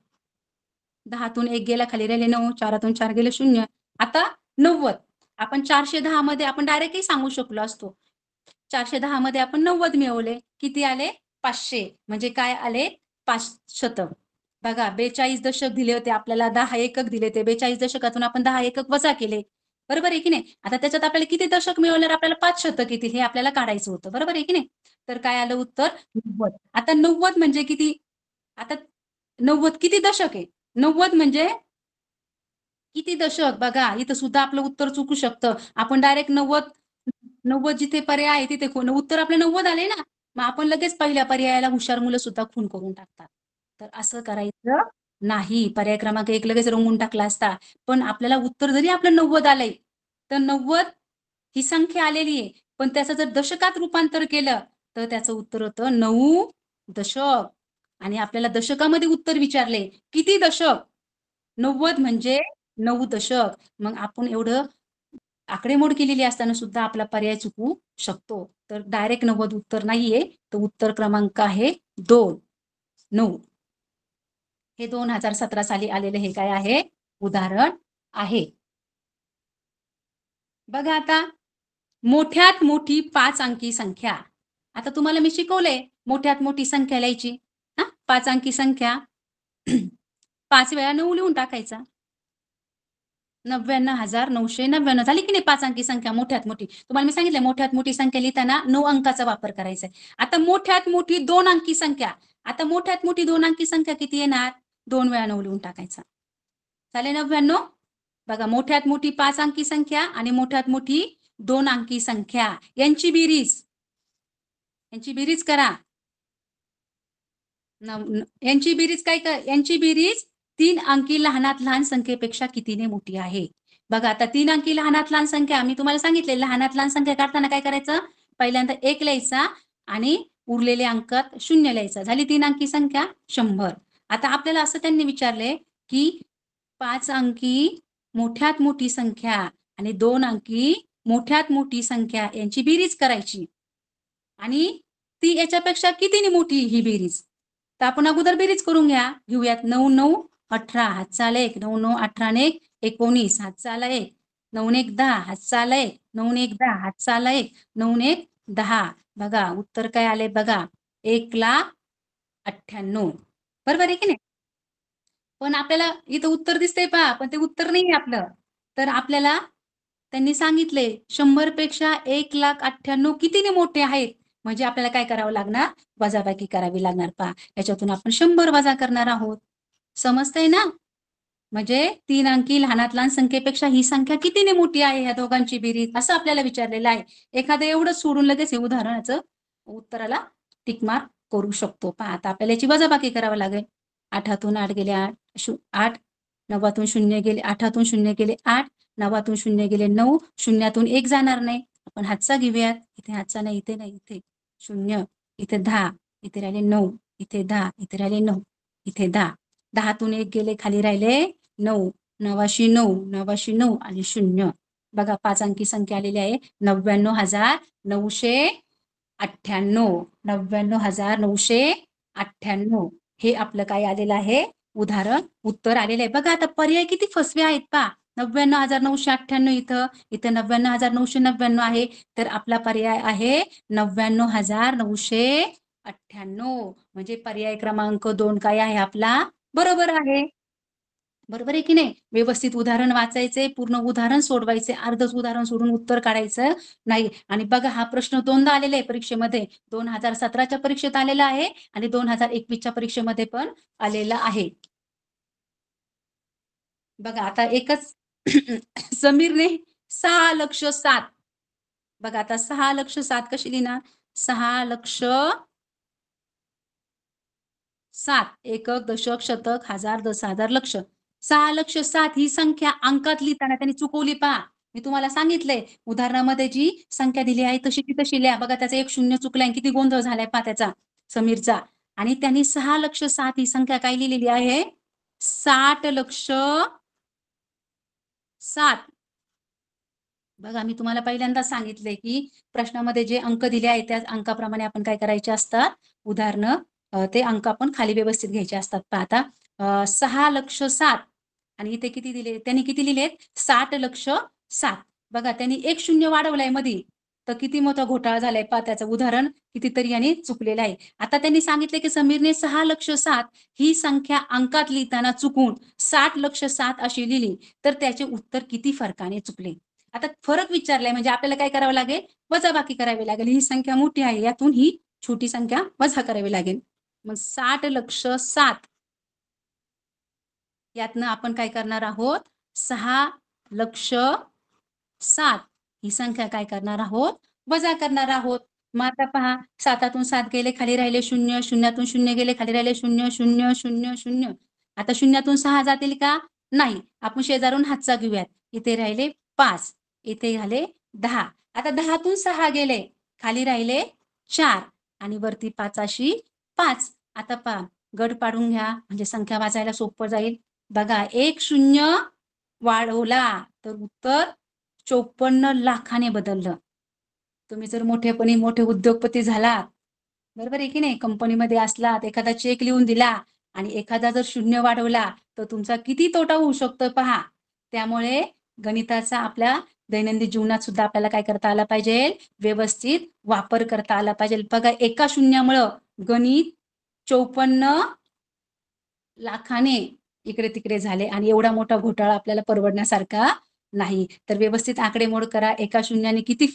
10तून 1 गेला खाली राहिले 9, 4तून 4 गेले 0. आता 90. आपण 410 मध्ये आपण डायरेक्टली सांगू शकलो असतो. 410 मध्ये आपण 90 मिळवले. किती आले? 500. म्हणजे काय आले? 500. बघा 42 दशक दिले होते आपल्याला, 10 एकक दिले ते 42 दशकातून आपण 10 एकक वजा केले. बरोबर आहे की नाही? आता त्याच्यात आपल्याला किती दशक मिळवल्यावर आपल्याला 5 शतक येतील हे आपल्याला काढायचं होतं. बरोबर आहे की नाही? तर काय आलं उत्तर? 90. आता 90 म्हणजे किती? आता 90 किती दशक आहे? 90 म्हणजे किती दशक? बघा इथं सुद्धा आपलं उत्तर चुकू शकतं. आपण डायरेक्ट 90 जिथे पर्याय आहे तिथे उत्तर आपले 90 आले ना, मग आपण लगेच पहिल्या पर्यायाला हुशार मुलं सुद्धा खून करून टाकतात. तर असं करायचं नाही. पर्याय क्रमांक 1 लगेच रंगवून टाकला असता. पण आपल्याला उत्तर जरी आपलं 90 आलंय, तर 90 ही संख्या आलेली आहे. पण त्याचं जर दशकात रूपांतर केलं, तर त्याचं उत्तर होतं 9 दशक. आणि आपल्याला दशकामध्ये उत्तर विचारले. किती दशक? 90 म्हणजे 9 दशक. मग आपण एवढं आकडेमोड केलेली असताना सुद्धा आपला पर्याय चुकू शकतो. तर डायरेक्ट 90 उत्तर नाहीये. तर उत्तर क्रमांक आहे 2, 9. हे 2017 साली आलेलं हे काय आहे? उदाहरण आहे. बघा आता मोठ्यात मोठी 5 अंकी संख्या. आता तुम्हाला मी शिकवलंय मोठ्यात मोठी संख्या लिहायची. 5 अंकी संख्या 5 वेळा 9 लिहून टाकायचा. 99,999 झाली की नाही 5 अंकी संख्या मोठ्यात मोठी. तुम्हाला मी सांगितलं मोठ्यात मोठी संख्या लिहिताना 9 अंकाचा वापर करायचा आहे. आता मोठ्यात मोठी 2 अंकी संख्या. आता मोठ्यात मोठी 2 अंकी संख्या किती येणार? 2 वेळा 9 लिहून टाकायचा. झाले 99. बघा मोठ्यात मोठी 5 अंकी संख्या आणि मोठ्यात मोठी 2 अंकी संख्या यांची बेरीज करा. यांची बेरीज काय यांची बेरीज 3 अंकी लहानात लहान संख्येपेक्षा कितीने मोठी आहे? बघा आता 3 अंकी लहानात लहान संख्या मी तुम्हाला सांगितले लहानात लहान संख्या काढताना काय करायचं? पहिल्यांदा 1 लिहायचा आणि उरलेल्या अंकात 0 लिहायचा. झाली 3 अंकी संख्या 100. आता आपल्याला असं त्यांनी विचारले की 5 अंकी मोठ्यात मोठी संख्या आणि 2 अंकी मोठ्यात मोठी संख्या यांची बेरीज करायची आणि ती याच्यापेक्षा कितीने मोठी ही बेरीज? तर आपण अगोदर बेरीज करून घेऊयात. 9 9 18 हातचा लेख 9 9 18 ने 19 हातचा लेख 9 1 10 हातचा लेख 9 1 10 हातचा लेख 9 1 10. बघा उत्तर काय आले बघा 1,98,000. बरोबर आहे की नाही? पण आपल्याला इथं उत्तर दिसतंय पहा, पण ते उत्तर नाही आपलं. तर आपल्याला त्यांनी सांगितले 100 पेक्षा 1,98,000 कितीने मोठे आहेत? म्हणजे आपल्याला काय करावं लागणार? वजाबाकी करावी लागणार पहा. याच्यातून आपण 100 वजा करणार आहोत. समजतंय ना? म्हणजे 3 अंकी लहानात लहान संख्येपेक्षा ही संख्या कितीने मोठी आहे ह्या दोघांची बेरीज असं आपल्याला विचारलेलं आहे. एखादं एवढं सोडून लगेच हे उदाहरणाचं उत्तराला टिक मार्क करू शकतो. पहा आता आपल्याला याची वजाबाकी करावी लागेल. 8तून 8 गेले 8, 9तून 0 गेले 8तून 0 गेले 8, 9तून 0 गेले 9, 0तून 1 जाणार नाही. आपण हातचा घेऊयात. इथे हातचा नाही, इथे नाही, इथे 0, इथे 10, इथे राहिले 9, इथे 10, इथे राहिले 9, इथे 10. 10तून 1 गेले खाली राहिले 9, 9शी 9, 9शी 9 आणि 0. बघा 5 अंकी संख्या आलेली आहे 99,998. 99,998 हे आपलं काय आलेलं आहे? उदाहरण उत्तर आलेलं आहे. बघा आता पर्याय किती फसवे आहेत पहा. 99,998 इथं 99,999 आहे. तर आपला पर्याय आहे 99,998. म्हणजे पर्याय क्रमांक 2 काय आहे आपला? बरोबर आहे. बरोबर आहे की नाही? व्यवस्थित उदाहरण वाचायचे, पूर्ण उदाहरण सोडवायचे, अर्धच उदाहरण सोडून उत्तर काढायचं नाही. आणि बघा हा प्रश्न दोनदा आलेला आहे परीक्षेमध्ये. 2017च्या परीक्षेत आलेला आहे आणि 2021च्या परीक्षेमध्ये पण आलेला आहे. बघा आता एकच समीरने 6,07,000. बघा आता 6,07,000 कशी लिहिणार? 6,07,000 एकक, दशक, शतक, हजार, 10,000, लक्ष. 6,07,000 ही संख्या अंकात लिहिताना त्यांनी चुकवली पहा. मी तुम्हाला सांगितलंय उदाहरणामध्ये जी संख्या दिली आहे तशी तशी लिहा. बघा त्याचा एक शून्य चुकलाय किती गोंधळ झालाय पहा त्याचा समीरचा. आणि त्यांनी 6,07,000 ही संख्या काय लिहिलेली आहे? 60,07,000. बघा मी तुम्हाला पहिल्यांदा सांगितले की प्रश्नामध्ये जे अंक दिले आहेत त्या अंकाप्रमाणे आपण काय करायचे असतात उदाहरणं ते अंक आपण खाली व्यवस्थित घ्यायचे असतात. पहा आता 6,07,000 आणि इथे किती दिले त्यांनी किती लिहिलेत 60,07,000. बघा त्यांनी एक शून्य वाढवलाय मध्ये तर किती मोठा घोटाळा झालाय पहा त्याचं उदाहरण कितीतरी यांनी चुकलेलं आहे. आता त्यांनी सांगितले की समीरने 6,07,000 ही संख्या अंकात लिहिताना चुकून 60,07,000 अशी लिहिली तर त्याचे उत्तर किती फरकाने चुकले. आता फरक विचारलाय म्हणजे आपल्याला काय करावं लागेल वजाबाकी करावी लागेल. ही संख्या मोठी आहे यातून ही छोटी संख्या वजा करावी लागेल. मग 60,07,000 यातनं आपण काय करणार आहोत 6,07,000 ही संख्या काय करणार आहोत वजा करणार आहोत. मग आता पहा 7 गेले खाली राहिले 0, 0 0 गेले खाली राहिले 0 0 0 0. आता 0 6 जातील का नाही. आपण शेजारून हातचा घेऊयात. इथे राहिले 5, इथे झाले 10. आता 10 6 गेले खाली राहिले 4 आणि वरती 5 5. आता पहा गट पाडून घ्या म्हणजे संख्या वाचायला सोपं जाईल. बघा 1 शून्य वाढवला तर उत्तर 54 लाखाने बदललं. तुम्ही जर मोठे उद्योगपती झालात बरोबर आहे की नाही कंपनीमध्ये असलात एखादा चेक लिहून दिला आणि एखादा जर शून्य वाढवला तर तुमचा किती तोटा होऊ शकतो पहा. त्यामुळे गणिताचा आपल्या दैनंदिन जीवनात सुद्धा आपल्याला काय करता आला पाहिजे व्यवस्थित वापर करता आला पाहिजे. बघा एका शून्यामुळं गणित 54 लाखाने इकडे तिकडे झाले आणि एवढा मोठा घोटाळा आपल्याला परवडण्यासारखा नाही. तर व्यवस्थित आकडेमोड करा. एका शून्याने किती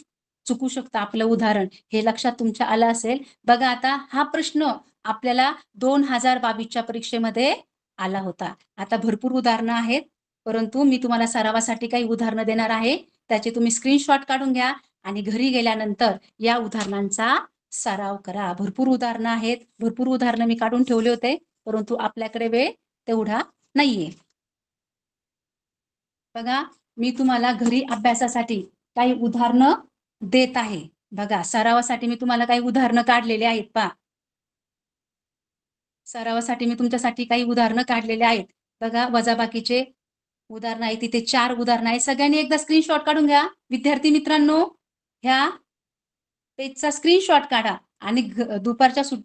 चुकू शकतं आपलं उदाहरण हे लक्षात तुमच्या आलं असेल. बघा आता हा प्रश्न आपल्याला 2022च्या परीक्षेमध्ये आला होता. आता भरपूर उदाहरणं आहेत परंतु मी तुम्हाला सरावासाठी काही उदाहरणं देणार आहे. त्याचे तुम्ही स्क्रीनशॉट काढून घ्या आणि घरी गेल्यानंतर या उदाहरणांचा सराव करा. भरपूर उदाहरणं आहेत. भरपूर उदाहरणं मी काढून ठेवले होते परंतु आपल्याकडे वेळ तेवढा नाहीये. बघा मी तुम्हाला घरी अभ्यासासाठी काही उदाहरणं देत आहे. बघा सरावासाठी मी तुम्हाला काही उदाहरणं काढलेले आहेत पहा. सरावासाठी मी तुमच्यासाठी काही उदाहरणं काढलेले आहेत. बघा वजाबाकीचे उदाहरण आहे तिथे 4 उदाहरणं आहेत. सगळ्यांनी एकदा स्क्रीनशॉट काढून घ्या. विद्यार्थी मित्रांनो ह्या पेजचा स्क्रीनशॉट काढा आणि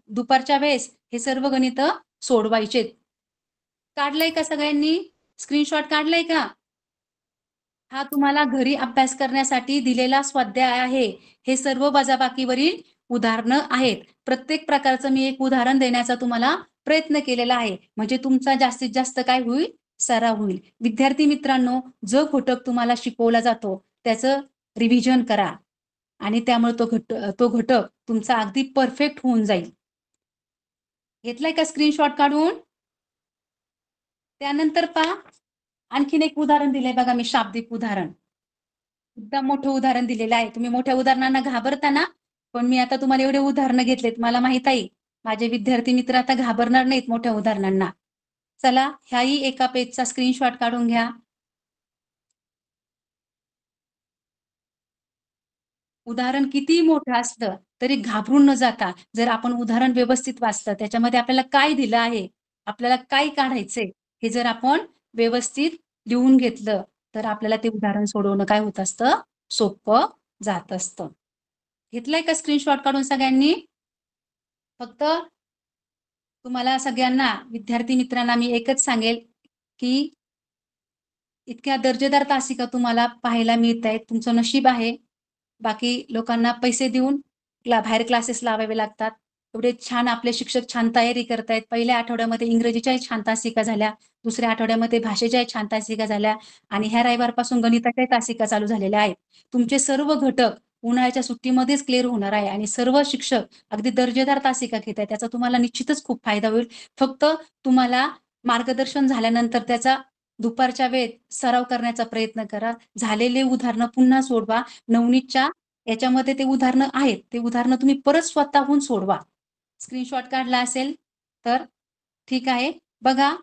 दुपारच्या वेळेस हे सर्व गणित सोडवायचे. काढलंय का सगळ्यांनी स्क्रीनशॉट काढलाय का? हा तुम्हाला घरी अभ्यास करण्यासाठी दिलेला स्वाध्याय आहे. हे सर्व वजाबाकीवरील उदाहरणं आहेत. प्रत्येक प्रकारचं मी एक उदाहरण देण्याचा तुम्हाला प्रयत्न केलेला आहे म्हणजे तुमचा जास्तीत जास्त काय होईल सराव होईल. विद्यार्थी मित्रांनो जो घटक तुम्हाला शिकवला जातो त्याचं रिव्हिजन करा आणि त्यामुळे तो घटक तुमचा अगदी परफेक्ट होऊन जाईल. घेतलाय का स्क्रीनशॉट काढून? त्यानंतर पहा आणखीन एक उदाहरण दिलंय बघा मी शाब्दिक उदाहरण. एकदम मोठं उदाहरण दिलेलं आहे. तुम्ही मोठ्या उदाहरणांना घाबरता ना पण मी आता तुम्हाला एवढे उदाहरणं घेतलेत मला माहित आहे माझे विद्यार्थी मित्र आता घाबरणार नाहीत मोठ्या उदाहरणांना. चला ह्याही एका पेजचा स्क्रीनशॉट काढून घ्या. उदाहरण किती मोठं असलं तरी घाबरून न जाता जर आपण उदाहरण व्यवस्थित वाचलं त्याच्यामध्ये आपल्याला काय दिलं आहे आपल्याला काय काढायचंय हे जर आपण व्यवस्थित लिहून घेतलं तर आपल्याला ते उदाहरण सोडवणं काय होत असतं सोपं जात असतं. घेतलंय का स्क्रीनशॉट काढून सगळ्यांनी? फक्त तुम्हाला सगळ्यांना विद्यार्थी मित्रांना मी एकच सांगेल की इतक्या दर्जेदार तासिका तुम्हाला पाहायला मिळत आहेत. तुमचं नशीब आहे. बाकी लोकांना पैसे देऊन बाहेर क्लासेस लावावे लागतात. एवढे छान आपले शिक्षक छान तयारी करतायत. पहिल्या आठवड्यामध्ये इंग्रजीच्याही छान तासिका झाल्या. दुसऱ्या आठवड्यामध्ये भाषेच्याही छान तासिका झाल्या आणि ह्या रविवारपासून गणिताच्याही तासिका चालू झालेल्या आहेत. तुमचे सर्व घटक उन्हाळ्याच्या सुट्टीमध्येच क्लिअर होणार आहे आणि सर्व शिक्षक अगदी दर्जेदार तासिका घेत आहेत. त्याचा तुम्हाला निश्चितच खूप फायदा होईल. फक्त तुम्हाला मार्गदर्शन झाल्यानंतर त्याचा दुपारच्या वेळेत सराव करण्याचा प्रयत्न करा. झालेले उदाहरणं पुन्हा सोडवा. नवनीतच्या याच्यामध्ये ते उदाहरणं आहेत. ते उदाहरणं तुम्ही परत स्वतःहून सोडवा. स्क्रीनशॉट काढला असेल तर ठीक आहे. बघा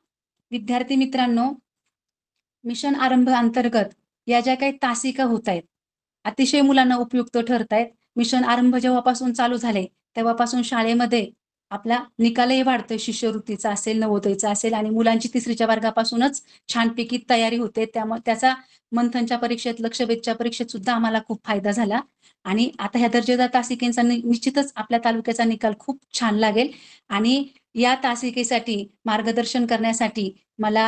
विद्यार्थी मित्रांनो मिशन आरंभ अंतर्गत या ज्या काही तासिका होत आहेत अतिशय मुलांना उपयुक्त ठरत आहेत. मिशन आरंभ जेव्हापासून चालू झाले तेव्हापासून शाळेमध्ये आपला निकालही वाढतोय, शिष्यवृत्तीचा असेल, नवोदयचा असेल आणि मुलांची 3रीच्या वर्गापासूनच छानपैकी तयारी होते. त्यामुळे त्याचा मंथनच्या परीक्षेत, लक्षवेधच्या परीक्षेत सुद्धा आम्हाला खूप फायदा झाला आणि आता ह्या दर्जेदार तासिकेचा निश्चितच आपल्या तालुक्याचा निकाल खूप छान लागेल आणि या तासिकेसाठी मार्गदर्शन करण्यासाठी मला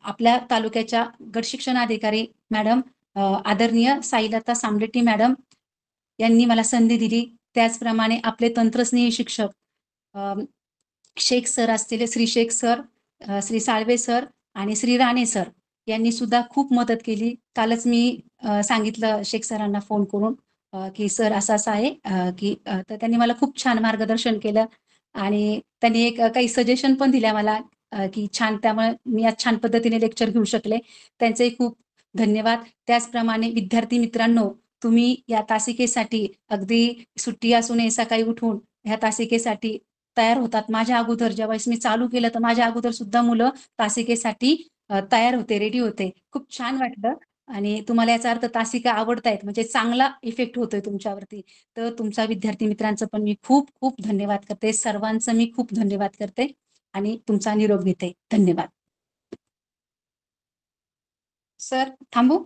आपल्या तालुक्याच्या गट शिक्षण अधिकारी मॅडम आदरणीय साईलता सामलेटी मॅडम यांनी मला संधी दिली. त्याचप्रमाणे आपले तंत्रस्नेही शिक्षक शेख सर असतील, श्री शेख सर, श्री साळवे सर आणि श्री राणे सर यांनी सुद्धा खूप मदत केली. कालच मी सांगितलं शेख सरांना फोन करून की सर असं आहे की तर त्यांनी मला खूप छान मार्गदर्शन केलं आणि त्यांनी काही सजेशन पण दिल्या मला की छान, त्यामुळे मी आज छान पद्धतीने लेक्चर घेऊ शकले. त्यांचेही खूप धन्यवाद. त्याचप्रमाणे विद्यार्थी मित्रांनो, तुम्ही या तासिकेसाठी अगदी सुट्टी असू नये सकाळी उठून ह्या तासिकेसाठी तयार होतात. माझ्या अगोदर ज्यावेळेस मी चालू केलं तर माझ्या अगोदर सुद्धा मुलं तासिकेसाठी तयार होते, रेडी होते. खूप छान वाटलं आणि तुम्हाला याचा अर्थ तासिका आवडतायत म्हणजे चांगला इफेक्ट होतोय तुमच्यावरती. तर तुमचा विद्यार्थी मित्रांचं पण मी खूप खूप धन्यवाद करते. सर्वांचं मी खूप धन्यवाद करते आणि तुमचा निरोप घेते. धन्यवाद. सर थांबू?